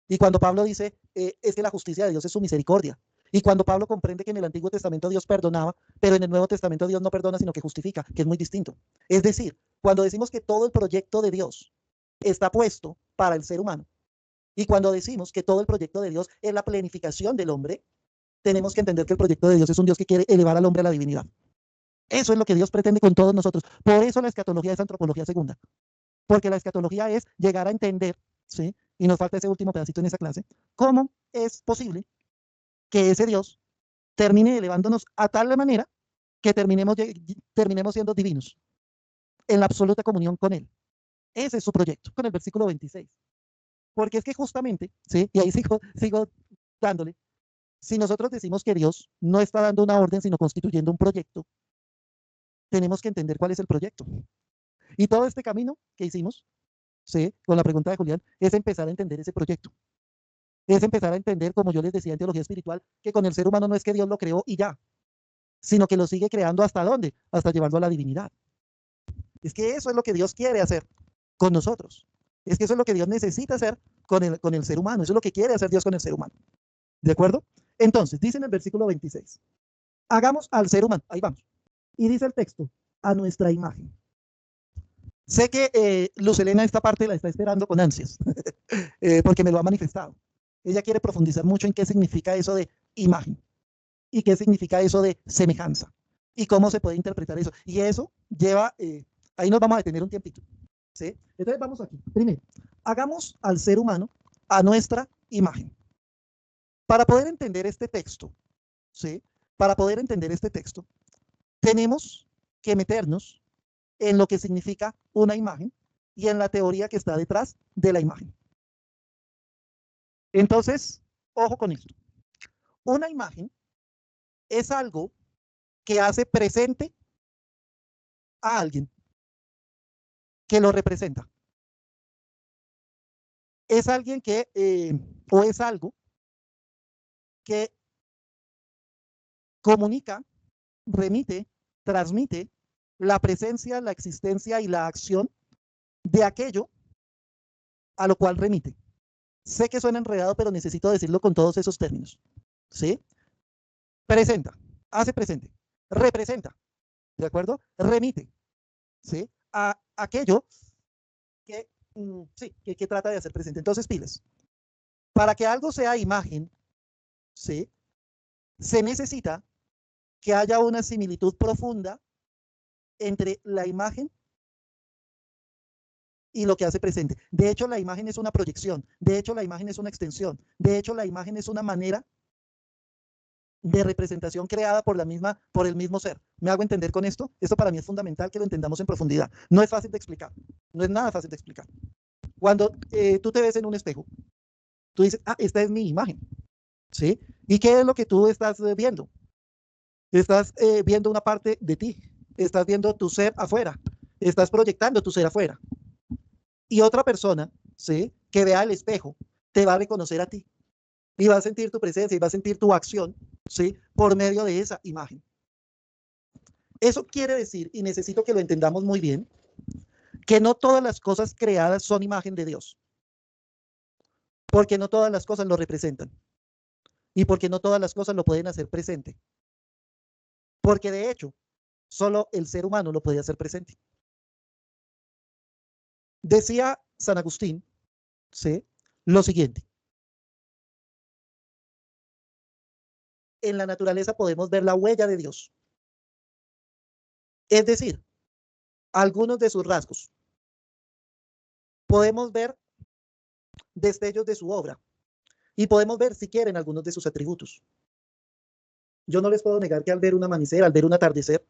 S1: Y cuando Pablo dice es que la justicia de Dios es su misericordia. Y cuando Pablo comprende que en el Antiguo Testamento Dios perdonaba, pero en el Nuevo Testamento Dios no perdona, sino que justifica, que es muy distinto. Es decir, cuando decimos que todo el proyecto de Dios está puesto para el ser humano, y cuando decimos que todo el proyecto de Dios es la planificación del hombre, tenemos que entender que el proyecto de Dios es un Dios que quiere elevar al hombre a la divinidad. Eso es lo que Dios pretende con todos nosotros. Por eso la escatología es antropología segunda. Porque la escatología es llegar a entender, ¿sí? Y nos falta ese último pedacito en esa clase, cómo es posible que ese Dios termine elevándonos a tal manera que terminemos siendo divinos en la absoluta comunión con Él. Ese es su proyecto, con el versículo 26. Porque es que justamente, ¿sí? Y ahí sigo dándole, si nosotros decimos que Dios no está dando una orden, sino constituyendo un proyecto, tenemos que entender cuál es el proyecto. Y todo este camino que hicimos, ¿sí? Con la pregunta de Julián, es empezar a entender ese proyecto. Es empezar a entender, como yo les decía en teología espiritual, que con el ser humano no es que Dios lo creó y ya, sino que lo sigue creando hasta dónde, hasta llevarlo a la divinidad. Es que eso es lo que Dios quiere hacer con nosotros. Es que eso es lo que Dios necesita hacer con el ser humano. Eso es lo que quiere hacer Dios con el ser humano. ¿De acuerdo? Entonces, dice en el versículo 26, hagamos al ser humano, ahí vamos. Y dice el texto, a nuestra imagen. Sé que Luz Elena esta parte la está esperando con ansias, porque me lo ha manifestado. Ella quiere profundizar mucho en qué significa eso de imagen y qué significa eso de semejanza y cómo se puede interpretar eso. Y eso lleva, ahí nos vamos a detener un tiempito. ¿Sí? Entonces vamos aquí. Primero, hagamos al ser humano a nuestra imagen. Para poder entender este texto, ¿sí? Para poder entender este texto, tenemos que meternos en lo que significa una imagen y en la teoría que está detrás de la imagen. Entonces, ojo con esto. Una imagen es algo que hace presente a alguien. que lo representa. Es alguien que, o es algo que comunica, remite, transmite la presencia, la existencia y la acción de aquello a lo cual remite. Sé que suena enredado, pero necesito decirlo con todos esos términos. ¿Sí? Presenta, hace presente, representa, ¿de acuerdo? Remite, ¿sí? A aquello que, sí, que trata de hacer presente. Entonces, pilas. Para que algo sea imagen, ¿sí? Se necesita que haya una similitud profunda entre la imagen y lo que hace presente. De hecho, la imagen es una proyección. De hecho, la imagen es una extensión. De hecho, la imagen es una manera de representación creada por el mismo ser. ¿Me hago entender con esto? Esto para mí es fundamental que lo entendamos en profundidad. No es fácil de explicar. No es nada fácil de explicar. Cuando tú te ves en un espejo, tú dices, ah, esta es mi imagen. ¿Sí? ¿Y qué es lo que tú estás viendo? Estás viendo una parte de ti. Estás viendo tu ser afuera. Estás proyectando tu ser afuera. Y otra persona, ¿sí? Que vea el espejo, te va a reconocer a ti. Y va a sentir tu presencia y va a sentir tu acción, ¿sí? Por medio de esa imagen. Eso quiere decir, y necesito que lo entendamos muy bien, que no todas las cosas creadas son imagen de Dios. Porque no todas las cosas lo representan. Y porque no todas las cosas lo pueden hacer presente. Porque de hecho, solo el ser humano lo puede hacer presente. Decía San Agustín, ¿sí? Lo siguiente. En la naturaleza podemos ver la huella de Dios. Es decir, algunos de sus rasgos. Podemos ver destellos de su obra y podemos ver, si quieren, algunos de sus atributos. Yo no les puedo negar que al ver un amanecer, al ver un atardecer,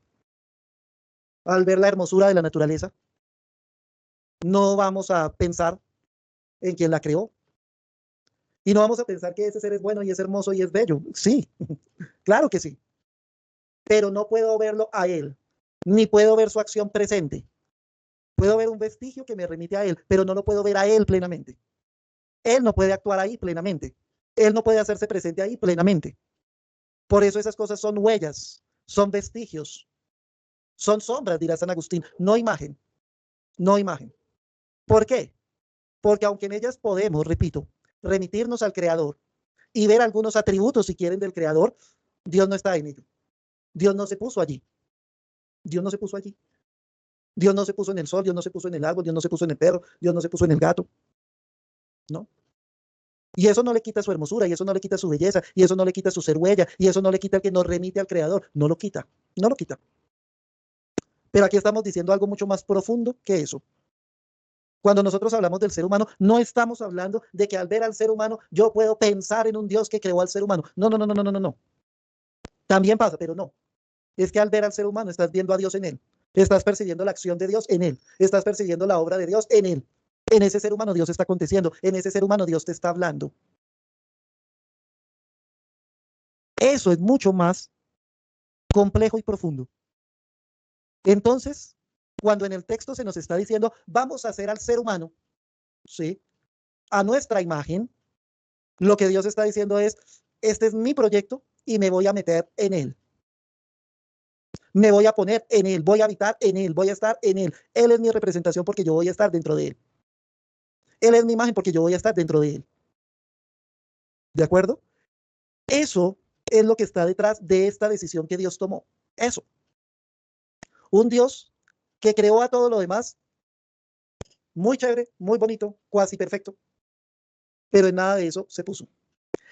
S1: al ver la hermosura de la naturaleza, no vamos a pensar en quien la creó. Y no vamos a pensar que ese ser es bueno y es hermoso y es bello. Sí, claro que sí. Pero no puedo verlo a él, ni puedo ver su acción presente. Puedo ver un vestigio que me remite a él, pero no lo puedo ver a él plenamente. Él no puede actuar ahí plenamente. Él no puede hacerse presente ahí plenamente. Por eso esas cosas son huellas, son vestigios, son sombras, dirá San Agustín, no imagen, no imagen. ¿Por qué? Porque aunque en ellas podemos, repito, remitirnos al Creador y ver algunos atributos, si quieren, del Creador, Dios no está en ello. Dios no se puso allí. Dios no se puso allí. Dios no se puso en el sol, Dios no se puso en el árbol, Dios no se puso en el perro, Dios no se puso en el gato. ¿No? Y eso no le quita su hermosura, y eso no le quita su belleza, y eso no le quita su ser huella, y eso no le quita el que nos remite al Creador. No lo quita, no lo quita. Pero aquí estamos diciendo algo mucho más profundo que eso. Cuando nosotros hablamos del ser humano, no estamos hablando de que al ver al ser humano yo puedo pensar en un Dios que creó al ser humano. No, no, no, no, no, no, no. También pasa, pero no. Es que al ver al ser humano estás viendo a Dios en él. Estás percibiendo la acción de Dios en él. Estás percibiendo la obra de Dios en él. En ese ser humano Dios está aconteciendo. En ese ser humano Dios te está hablando. Eso es mucho más complejo y profundo. Entonces, cuando en el texto se nos está diciendo, vamos a hacer al ser humano, ¿sí? A nuestra imagen, lo que Dios está diciendo es, este es mi proyecto y me voy a meter en él. Me voy a poner en él, voy a habitar en él, voy a estar en él. Él es mi representación porque yo voy a estar dentro de él. Él es mi imagen porque yo voy a estar dentro de él. ¿De acuerdo? Eso es lo que está detrás de esta decisión que Dios tomó. Eso. Un Dios que creó a todo lo demás muy chévere, muy bonito, cuasi perfecto, pero en nada de eso se puso.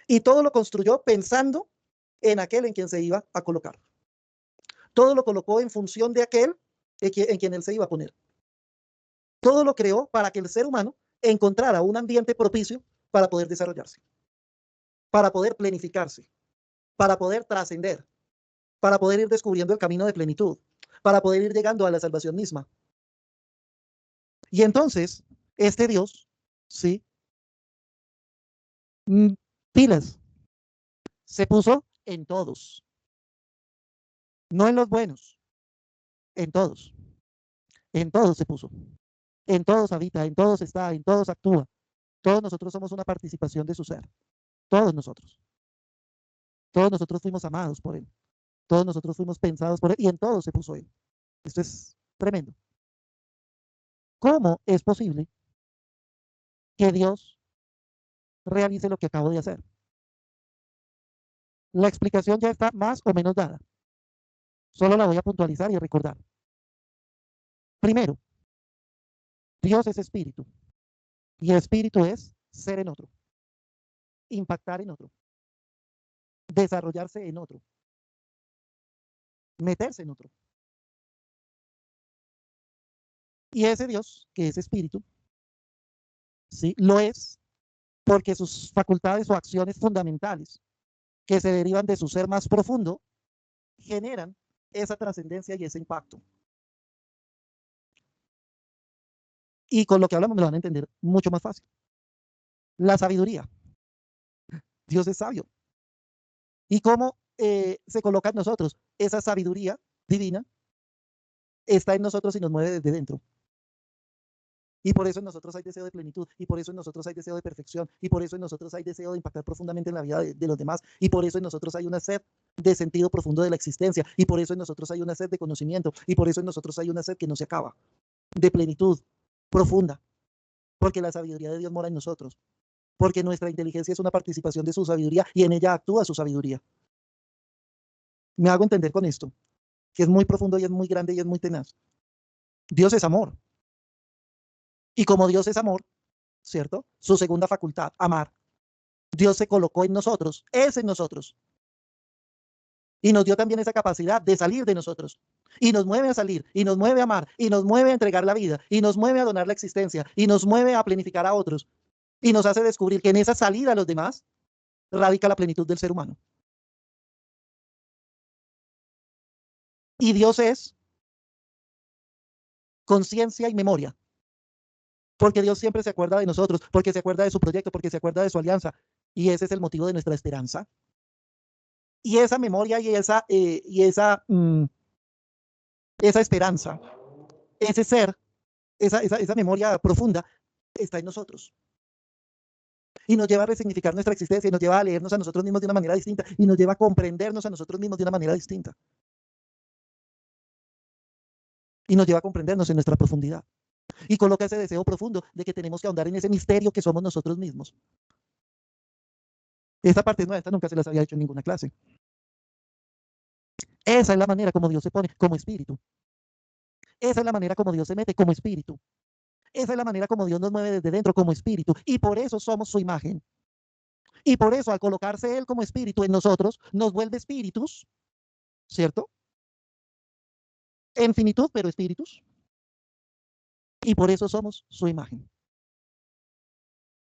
S1: Y todo lo construyó pensando en aquel en quien se iba a colocar. Todo lo colocó en función de aquel en quien él se iba a poner. Todo lo creó para que el ser humano encontrara un ambiente propicio para poder desarrollarse, para poder planificarse, para poder trascender, para poder ir descubriendo el camino de plenitud, para poder ir llegando a la salvación misma. Y entonces, este Dios, ¿sí? Pilas, se puso en todos, no en los buenos, en todos se puso. En todos habita, en todos está, en todos actúa. Todos nosotros somos una participación de su ser. Todos nosotros. Todos nosotros fuimos amados por Él. Todos nosotros fuimos pensados por Él y en todos se puso Él. Esto es tremendo. ¿Cómo es posible que Dios realice lo que acabo de hacer? La explicación ya está más o menos dada. Solo la voy a puntualizar y recordar. Primero, Dios es espíritu. Y el espíritu es ser en otro, impactar en otro, desarrollarse en otro, meterse en otro. Y ese Dios, que es espíritu, ¿sí? Lo es porque sus facultades o acciones fundamentales que se derivan de su ser más profundo generan esa trascendencia y ese impacto. Y con lo que hablamos me lo van a entender mucho más fácil. La sabiduría. Dios es sabio. ¿Y cómo se coloca en nosotros? Esa sabiduría divina está en nosotros y nos mueve desde dentro. Y por eso en nosotros hay deseo de plenitud, y por eso en nosotros hay deseo de perfección, y por eso en nosotros hay deseo de impactar profundamente en la vida de los demás, y por eso en nosotros hay una sed de sentido profundo de la existencia, y por eso en nosotros hay una sed de conocimiento, y por eso en nosotros hay una sed que no se acaba, de plenitud profunda, porque la sabiduría de Dios mora en nosotros, porque nuestra inteligencia es una participación de su sabiduría y en ella actúa su sabiduría. Me hago entender con esto, que es muy profundo y es muy grande y es muy tenaz. Dios es amor. Y como Dios es amor, ¿cierto? Su segunda facultad, amar. Dios se colocó en nosotros, es en nosotros. Y nos dio también esa capacidad de salir de nosotros. Y nos mueve a salir, y nos mueve a amar, y nos mueve a entregar la vida, y nos mueve a donar la existencia, y nos mueve a planificar a otros. Y nos hace descubrir que en esa salida a los demás radica la plenitud del ser humano. Y Dios es conciencia y memoria. Porque Dios siempre se acuerda de nosotros, porque se acuerda de su proyecto, porque se acuerda de su alianza. Y ese es el motivo de nuestra esperanza. Y esa memoria y esa esperanza, ese ser, esa memoria profunda está en nosotros. Y nos lleva a resignificar nuestra existencia y nos lleva a leernos a nosotros mismos de una manera distinta y nos lleva a comprendernos a nosotros mismos de una manera distinta. Y nos lleva a comprendernos en nuestra profundidad. Y coloca ese deseo profundo de que tenemos que ahondar en ese misterio que somos nosotros mismos. Esta parte nueva, esta nunca se las había hecho en ninguna clase. Esa es la manera como Dios se pone como espíritu. Esa es la manera como Dios se mete como espíritu. Esa es la manera como Dios nos mueve desde dentro como espíritu. Y por eso somos su imagen. Y por eso al colocarse Él como espíritu en nosotros, nos vuelve espíritus, ¿cierto? En finitud, pero espíritus. Y por eso somos su imagen.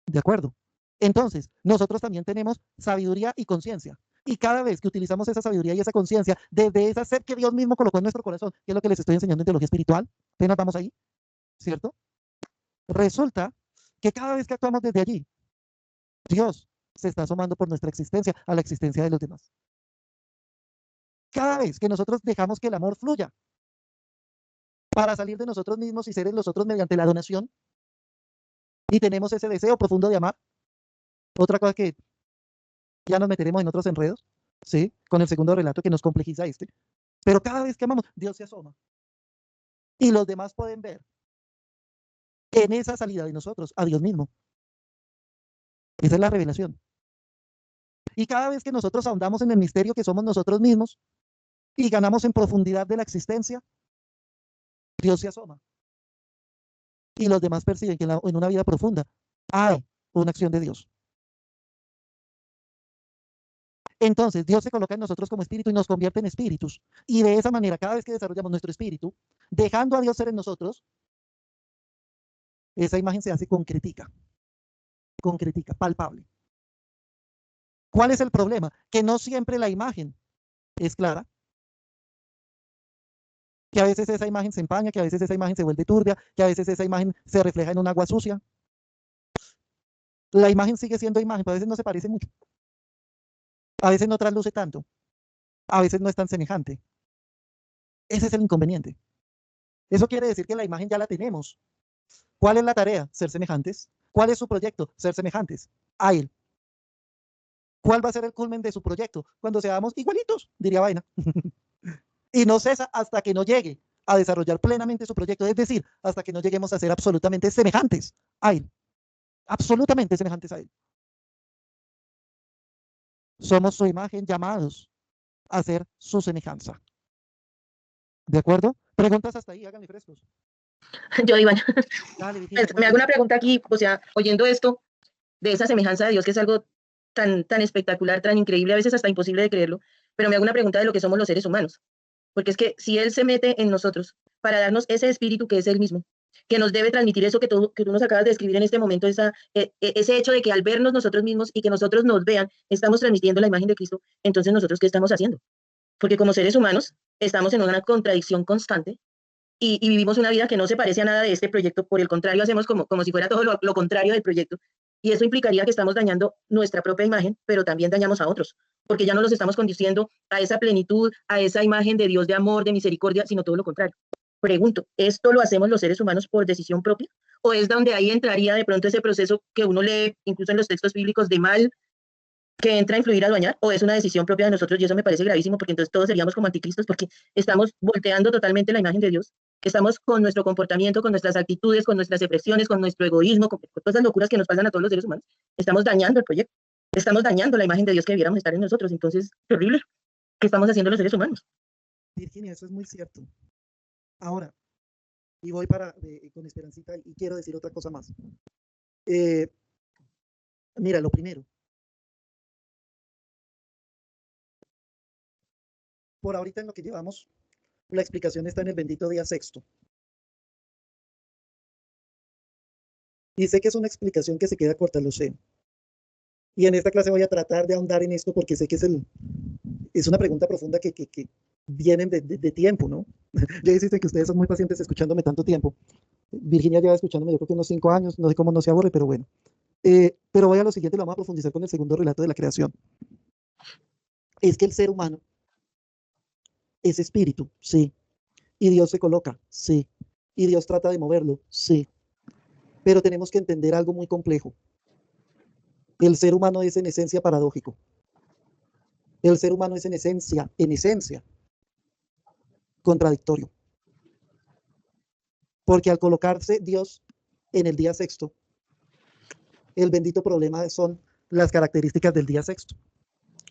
S1: ¿De acuerdo? Entonces, nosotros también tenemos sabiduría y conciencia. Y cada vez que utilizamos esa sabiduría y esa conciencia, desde esa sed que Dios mismo colocó en nuestro corazón, que es lo que les estoy enseñando en teología espiritual, apenas vamos ahí, ¿cierto? Resulta que cada vez que actuamos desde allí, Dios se está asomando por nuestra existencia a la existencia de los demás. Cada vez que nosotros dejamos que el amor fluya para salir de nosotros mismos y ser en los otros mediante la donación, y tenemos ese deseo profundo de amar, otra cosa que ya nos meteremos en otros enredos, ¿sí? Con el segundo relato que nos complejiza este. Pero cada vez que amamos, Dios se asoma. Y los demás pueden ver en esa salida de nosotros a Dios mismo. Esa es la revelación. Y cada vez que nosotros ahondamos en el misterio que somos nosotros mismos y ganamos en profundidad de la existencia, Dios se asoma. Y los demás perciben que en una vida profunda hay una acción de Dios. Entonces, Dios se coloca en nosotros como espíritu y nos convierte en espíritus. Y de esa manera, cada vez que desarrollamos nuestro espíritu, dejando a Dios ser en nosotros, esa imagen se hace concretica, palpable. ¿Cuál es el problema? Que no siempre la imagen es clara, que a veces esa imagen se empaña, que a veces esa imagen se vuelve turbia, que a veces esa imagen se refleja en un agua sucia. La imagen sigue siendo imagen, pero a veces no se parece mucho. A veces no trasluce tanto. A veces no es tan semejante. Ese es el inconveniente. Eso quiere decir que la imagen ya la tenemos, ¿Cuál es la tarea? Ser semejantes. ¿Cuál es su proyecto? Ser semejantes a Él. ¿Cuál va a ser el culmen de su proyecto? Cuando seamos igualitos, diría Vaina. Y no cesa hasta que no llegue a desarrollar plenamente su proyecto, es decir, hasta que no lleguemos a ser absolutamente semejantes a Él. Absolutamente semejantes a Él. Somos su imagen, llamados a ser su semejanza. ¿De acuerdo? Preguntas hasta ahí, háganle frescos.
S4: Yo, Iván,
S1: Dale, Virginia,
S4: me hago una pregunta aquí, o sea, oyendo esto, de esa semejanza de Dios, que es algo tan espectacular, tan increíble, a veces hasta imposible de creerlo, pero me hago una pregunta de lo que somos los seres humanos, porque es que si Él se mete en nosotros para darnos ese espíritu que es Él mismo, que nos debe transmitir eso que tú nos acabas de describir en este momento, ese hecho de que al vernos nosotros mismos y que nosotros nos vean, estamos transmitiendo la imagen de Cristo, entonces nosotros, ¿qué estamos haciendo? Porque como seres humanos estamos en una contradicción constante y vivimos una vida que no se parece a nada de este proyecto, por el contrario, hacemos como si fuera todo lo contrario del proyecto, y eso implicaría que estamos dañando nuestra propia imagen, pero también dañamos a otros, porque ya no los estamos conduciendo a esa plenitud, a esa imagen de Dios de amor, de misericordia, sino todo lo contrario. Pregunto, ¿esto lo hacemos los seres humanos por decisión propia? ¿O es donde ahí entraría de pronto ese proceso que uno lee incluso en los textos bíblicos de mal, que entra a influir a dañar, o es una decisión propia de nosotros? Y eso me parece gravísimo, porque entonces todos seríamos como anticristos, porque estamos volteando totalmente la imagen de Dios, estamos con nuestro comportamiento, con nuestras actitudes, con nuestras expresiones, con nuestro egoísmo, con todas las locuras que nos pasan a todos los seres humanos, estamos dañando el proyecto, estamos dañando la imagen de Dios que debiéramos estar en nosotros. Entonces, terrible, ¿qué estamos haciendo los seres humanos?
S1: Virginia, eso es muy cierto. Ahora, y voy con Esperancita y quiero decir otra cosa más. Mira, lo primero. Por ahorita en lo que llevamos, la explicación está en el bendito día sexto. Y sé que es una explicación que se queda corta, lo sé. Y en esta clase voy a tratar de ahondar en esto porque sé que es una pregunta profunda que viene de tiempo, ¿no? Ya dicen que ustedes son muy pacientes escuchándome tanto tiempo. Virginia lleva escuchándome yo creo que unos 5 años, no sé cómo no se aburre, pero bueno. Pero voy a lo siguiente, lo vamos a profundizar con el segundo relato de la creación. Es que el ser humano es espíritu, sí. Y Dios se coloca, sí. Y Dios trata de moverlo, sí. Pero tenemos que entender algo muy complejo. El ser humano es en esencia paradójico. El ser humano es en esencia, contradictorio. Porque al colocarse Dios en el día sexto, el bendito problema son las características del día sexto.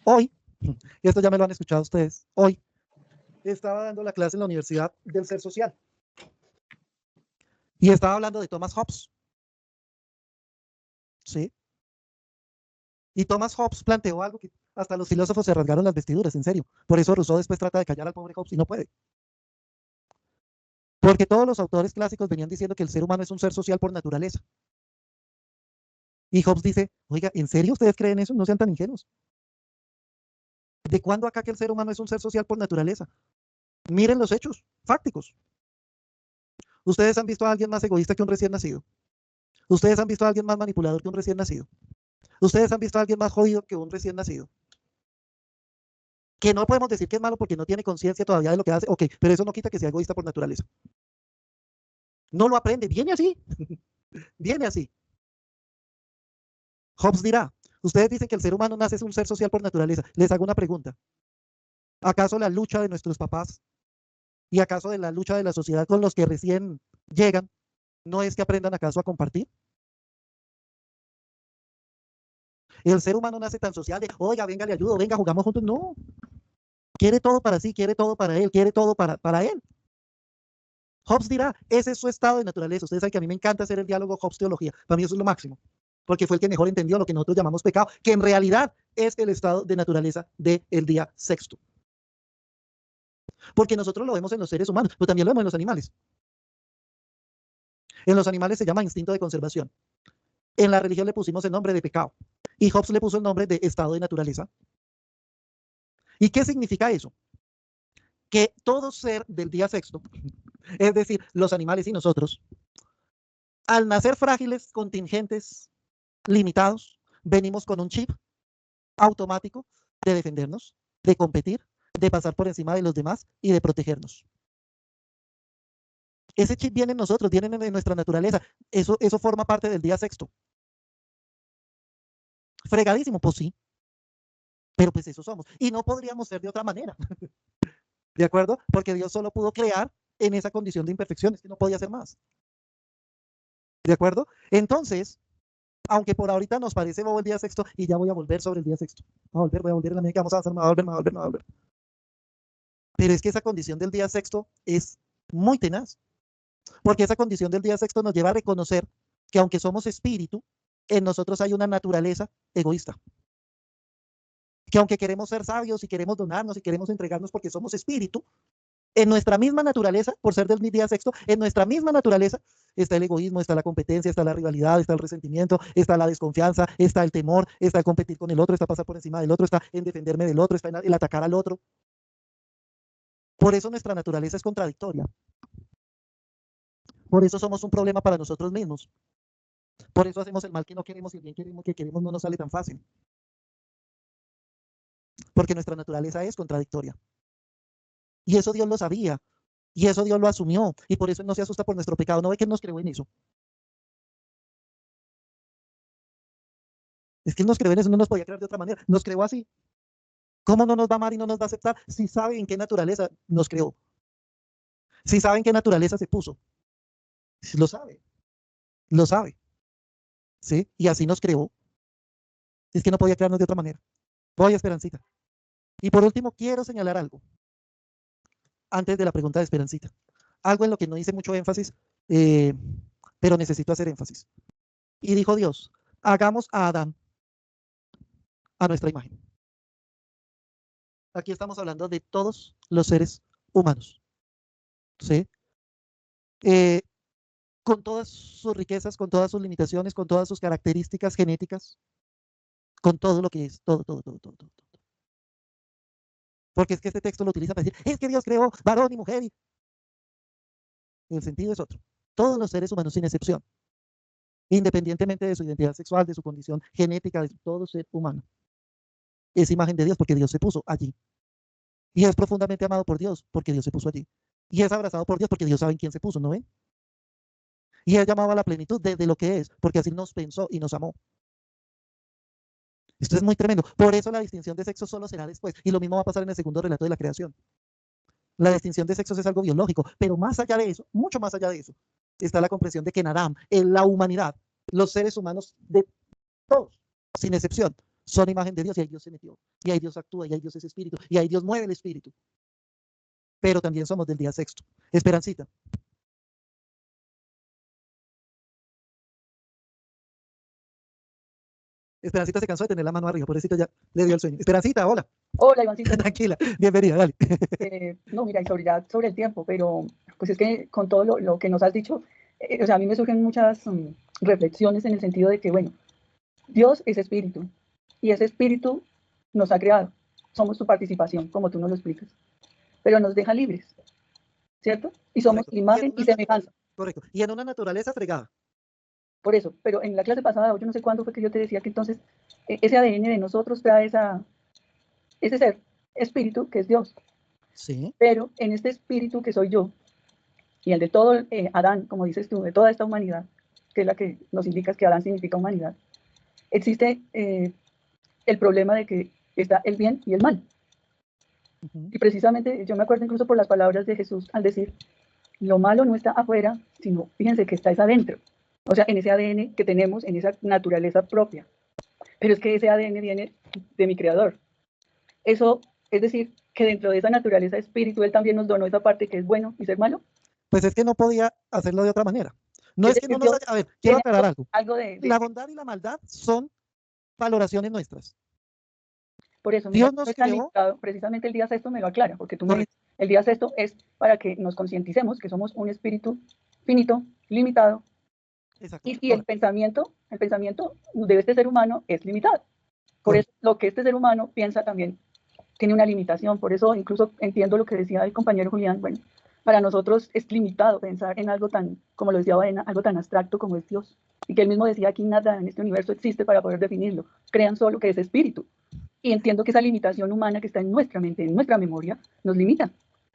S1: Hoy, y esto ya me lo han escuchado ustedes, hoy estaba dando la clase en la Universidad del Ser Social y estaba hablando de Thomas Hobbes. ¿Sí? Y Thomas Hobbes planteó algo que hasta los filósofos se rasgaron las vestiduras, en serio. Por eso Rousseau después trata de callar al pobre Hobbes y no puede. Porque todos los autores clásicos venían diciendo que el ser humano es un ser social por naturaleza. Y Hobbes dice, oiga, ¿en serio ustedes creen eso? No sean tan ingenuos. ¿De cuándo acá que el ser humano es un ser social por naturaleza? Miren los hechos fácticos. ¿Ustedes han visto a alguien más egoísta que un recién nacido? ¿Ustedes han visto a alguien más manipulador que un recién nacido? ¿Ustedes han visto a alguien más jodido que un recién nacido? Que no podemos decir que es malo porque no tiene conciencia todavía de lo que hace, ok, pero eso no quita que sea egoísta por naturaleza. No lo aprende, viene así, viene así. Hobbes dirá, ustedes dicen que el ser humano nace es un ser social por naturaleza. Les hago una pregunta. ¿Acaso la lucha de nuestros papás y acaso de la lucha de la sociedad con los que recién llegan no es que aprendan acaso a compartir? El ser humano nace tan social de, oiga, venga, le ayudo, venga, jugamos juntos. No, quiere todo para sí, quiere todo para él, quiere todo para él. Hobbes dirá, ese es su estado de naturaleza. Ustedes saben que a mí me encanta hacer el diálogo Hobbes-teología. Para mí eso es lo máximo, porque fue el que mejor entendió lo que nosotros llamamos pecado, que en realidad es el estado de naturaleza del día sexto. Porque nosotros lo vemos en los seres humanos, pero también lo vemos en los animales. En los animales se llama instinto de conservación. En la religión le pusimos el nombre de pecado. Y Hobbes le puso el nombre de estado de naturaleza. ¿Y qué significa eso? Que todo ser del día sexto, es decir, los animales y nosotros, al nacer frágiles, contingentes, limitados, venimos con un chip automático de defendernos, de competir, de pasar por encima de los demás y de protegernos. Ese chip viene en nosotros, viene en nuestra naturaleza. Eso forma parte del día sexto. Fregadísimo, pues sí. Pero pues eso somos. Y no podríamos ser de otra manera. ¿De acuerdo? Porque Dios solo pudo crear en esa condición de imperfección, es que no podía ser más. ¿De acuerdo? Entonces, aunque por ahorita nos parece bobo el día sexto, y ya voy a volver sobre el día sexto. Voy a volver en la medida que vamos a avanzar, me va a volver. Pero es que esa condición del día sexto es muy tenaz. Porque esa condición del día sexto nos lleva a reconocer que aunque somos espíritu, en nosotros hay una naturaleza egoísta. Que aunque queremos ser sabios y queremos donarnos y queremos entregarnos porque somos espíritu, en nuestra misma naturaleza, por ser del día sexto, en nuestra misma naturaleza está el egoísmo, está la competencia, está la rivalidad, está el resentimiento, está la desconfianza, está el temor, está el competir con el otro, está pasar por encima del otro, está en defenderme del otro, está en el atacar al otro. Por eso nuestra naturaleza es contradictoria. Por eso somos un problema para nosotros mismos. Por eso hacemos el mal que no queremos y el bien que queremos no nos sale tan fácil. Porque nuestra naturaleza es contradictoria. Y eso Dios lo sabía. Y eso Dios lo asumió. Y por eso Él no se asusta por nuestro pecado. No ve que Él nos creó en eso. Es que Él nos creó en eso. No nos podía crear de otra manera. Nos creó así. ¿Cómo no nos va a amar y no nos va a aceptar si sabe en qué naturaleza nos creó? Si sabe en qué naturaleza se puso. Lo sabe. Lo sabe. ¿Sí? Y así nos creó. Es que no podía crearnos de otra manera. Voy, Esperancita. Y por último, quiero señalar algo. Antes de la pregunta de Esperancita. Algo en lo que no hice mucho énfasis, pero necesito hacer énfasis. Y dijo Dios, hagamos a Adán a nuestra imagen. Aquí estamos hablando de todos los seres humanos. ¿Sí? Con todas sus riquezas, con todas sus limitaciones, con todas sus características genéticas, con todo lo que es, todo. Porque es que este texto lo utiliza para decir, es que Dios creó varón y mujer. El sentido es otro. Todos los seres humanos, sin excepción, independientemente de su identidad sexual, de su condición genética, de todo ser humano, es imagen de Dios porque Dios se puso allí. Y es profundamente amado por Dios porque Dios se puso allí. Y es abrazado por Dios porque Dios sabe en quién se puso, ¿no ven? Y es llamado a la plenitud de lo que es, porque así nos pensó y nos amó. Esto es muy tremendo. Por eso la distinción de sexo solo será después. Y lo mismo va a pasar en el segundo relato de la creación. La distinción de sexos es algo biológico, pero más allá de eso, mucho más allá de eso, está la comprensión de que en Adán, en la humanidad, los seres humanos de todos, sin excepción, son imagen de Dios y ahí Dios se metió. Y ahí Dios actúa, y ahí Dios es espíritu, y ahí Dios mueve el espíritu. Pero también somos del día sexto. Esperancita. Esperancita se cansó de tener la mano arriba, por eso ya le dio el sueño. Esperancita, hola.
S5: Hola, Ivancito.
S1: Tranquila, bienvenida, dale.
S5: No, mira, y sobre el tiempo, pero pues es que con todo lo que nos has dicho, o sea, a mí me surgen muchas reflexiones en el sentido de que, bueno, Dios es espíritu y ese espíritu nos ha creado, somos su participación, como tú nos lo explicas, pero nos deja libres, ¿cierto? Y somos
S1: Correcto.
S5: imagen y semejanza.
S1: Correcto. Y en una naturaleza fregada.
S5: Por eso, pero en la clase pasada, yo no sé cuándo fue que yo te decía que entonces ese ADN de nosotros trae ese ser, espíritu, que es Dios.
S1: Sí.
S5: Pero en este espíritu que soy yo, y el de todo Adán, como dices tú, de toda esta humanidad, que es la que nos indica que Adán significa humanidad, existe el problema de que está el bien y el mal. Y precisamente yo me acuerdo incluso por las palabras de Jesús al decir, lo malo no está afuera, sino fíjense que está adentro. O sea, en ese ADN que tenemos, en esa naturaleza propia. Pero es que ese ADN viene de mi creador. Eso, es decir, que dentro de esa naturaleza espíritu, él también nos donó esa parte que es bueno y ser malo.
S1: Pues es que no podía hacerlo de otra manera. No es que no nos haya... A ver, quiero aclarar algo. La bondad y la maldad son valoraciones nuestras.
S5: Por eso,
S1: Dios
S5: mira,
S1: nos creó...
S5: precisamente el día sexto me lo aclara, porque tú me dices, el día sexto es para que nos concienticemos que somos un espíritu finito, limitado,
S1: Exacto,
S5: y el pensamiento de este ser humano es limitado. Por eso lo que este ser humano piensa también tiene una limitación. Por eso incluso entiendo lo que decía el compañero Julián. Bueno, para nosotros es limitado pensar en algo tan, como lo decía Baena, algo tan abstracto como es Dios. Y que él mismo decía, aquí nada en este universo existe para poder definirlo. Crean solo que es espíritu. Y entiendo que esa limitación humana que está en nuestra mente, en nuestra memoria, nos limita.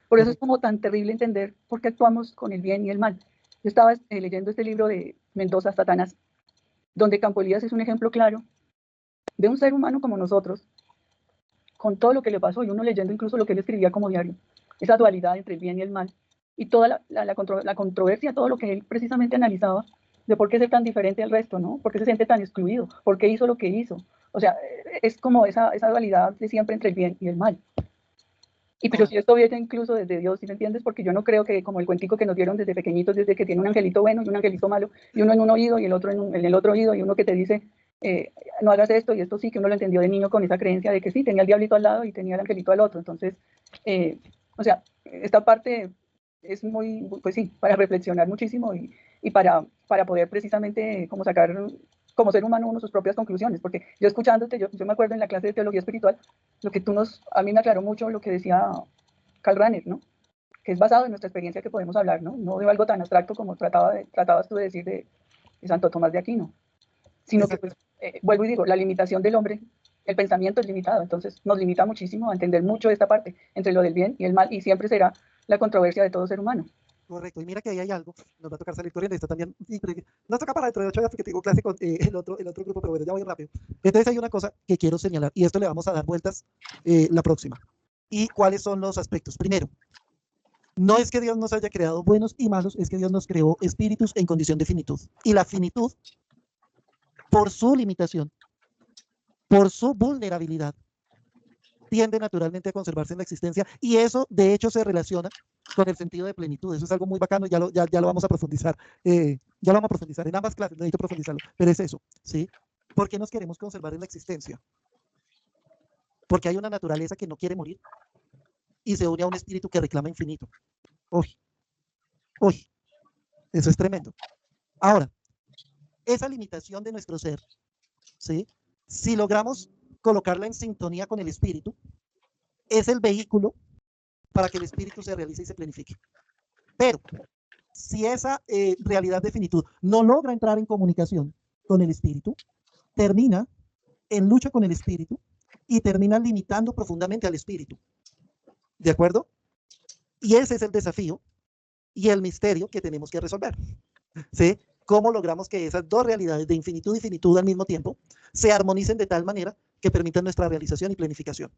S5: Por eso es como tan terrible entender por qué actuamos con el bien y el mal. Yo estaba leyendo este libro de Mendoza, Satanás, donde Campo Elías es un ejemplo claro de un ser humano como nosotros, con todo lo que le pasó, y uno leyendo incluso lo que él escribía como diario, esa dualidad entre el bien y el mal, y toda la controversia, todo lo que él precisamente analizaba, de por qué ser tan diferente al resto, ¿no? ¿Por qué se siente tan excluido? ¿Por qué hizo lo que hizo? O sea, es como esa dualidad de siempre entre el bien y el mal. Y pero si esto viene incluso desde Dios, ¿sí me entiendes? Porque yo no creo que como el cuentico que nos dieron desde pequeñitos, desde que tiene un angelito bueno y un angelito malo, y uno en un oído y el otro en el otro oído, y uno que te dice, no hagas esto, y esto sí, que uno lo entendió de niño con esa creencia de que sí, tenía el diablito al lado y tenía el angelito al otro. Entonces, o sea, esta parte es muy, pues sí, para reflexionar muchísimo y para poder precisamente como sacar como ser humano uno sus propias conclusiones, porque yo escuchándote, yo me acuerdo en la clase de teología espiritual, lo que a mí me aclaró mucho lo que decía Karl Rahner, ¿no? Que es basado en nuestra experiencia que podemos hablar, ¿no? No de algo tan abstracto como tratabas tú de decir de Santo Tomás de Aquino, sino que, pues, vuelvo y digo, la limitación del hombre, el pensamiento es limitado, entonces nos limita muchísimo a entender mucho esta parte entre lo del bien y el mal, y siempre será la controversia de todo ser humano.
S1: Correcto, y mira que ahí hay algo, nos va a tocar salir corriendo, está también, nos toca para dentro de 8 días porque tengo clase con el otro grupo, pero bueno, ya voy rápido. Entonces hay una cosa que quiero señalar, y esto le vamos a dar vueltas la próxima. ¿Y cuáles son los aspectos? Primero, no es que Dios nos haya creado buenos y malos, es que Dios nos creó espíritus en condición de finitud. Y la finitud, por su limitación, por su vulnerabilidad, tiende naturalmente a conservarse en la existencia, y eso de hecho se relaciona con el sentido de plenitud. Eso es algo muy bacano, ya lo vamos a profundizar, ya lo vamos a profundizar en ambas clases, necesito profundizarlo, pero es eso, ¿sí? ¿Por qué nos queremos conservar en la existencia? Porque hay una naturaleza que no quiere morir y se une a un espíritu que reclama infinito. Uy, uy, eso es tremendo. Ahora, esa limitación de nuestro ser, ¿sí? Si logramos colocarla en sintonía con el espíritu, es el vehículo para que el espíritu se realice y se planifique. Pero si esa realidad de finitud no logra entrar en comunicación con el espíritu, termina en lucha con el espíritu y termina limitando profundamente al espíritu. ¿De acuerdo? Y ese es el desafío y el misterio que tenemos que resolver. ¿Sí? ¿Cómo logramos que esas dos realidades de infinitud y finitud al mismo tiempo se armonicen de tal manera que permitan nuestra realización y planificación?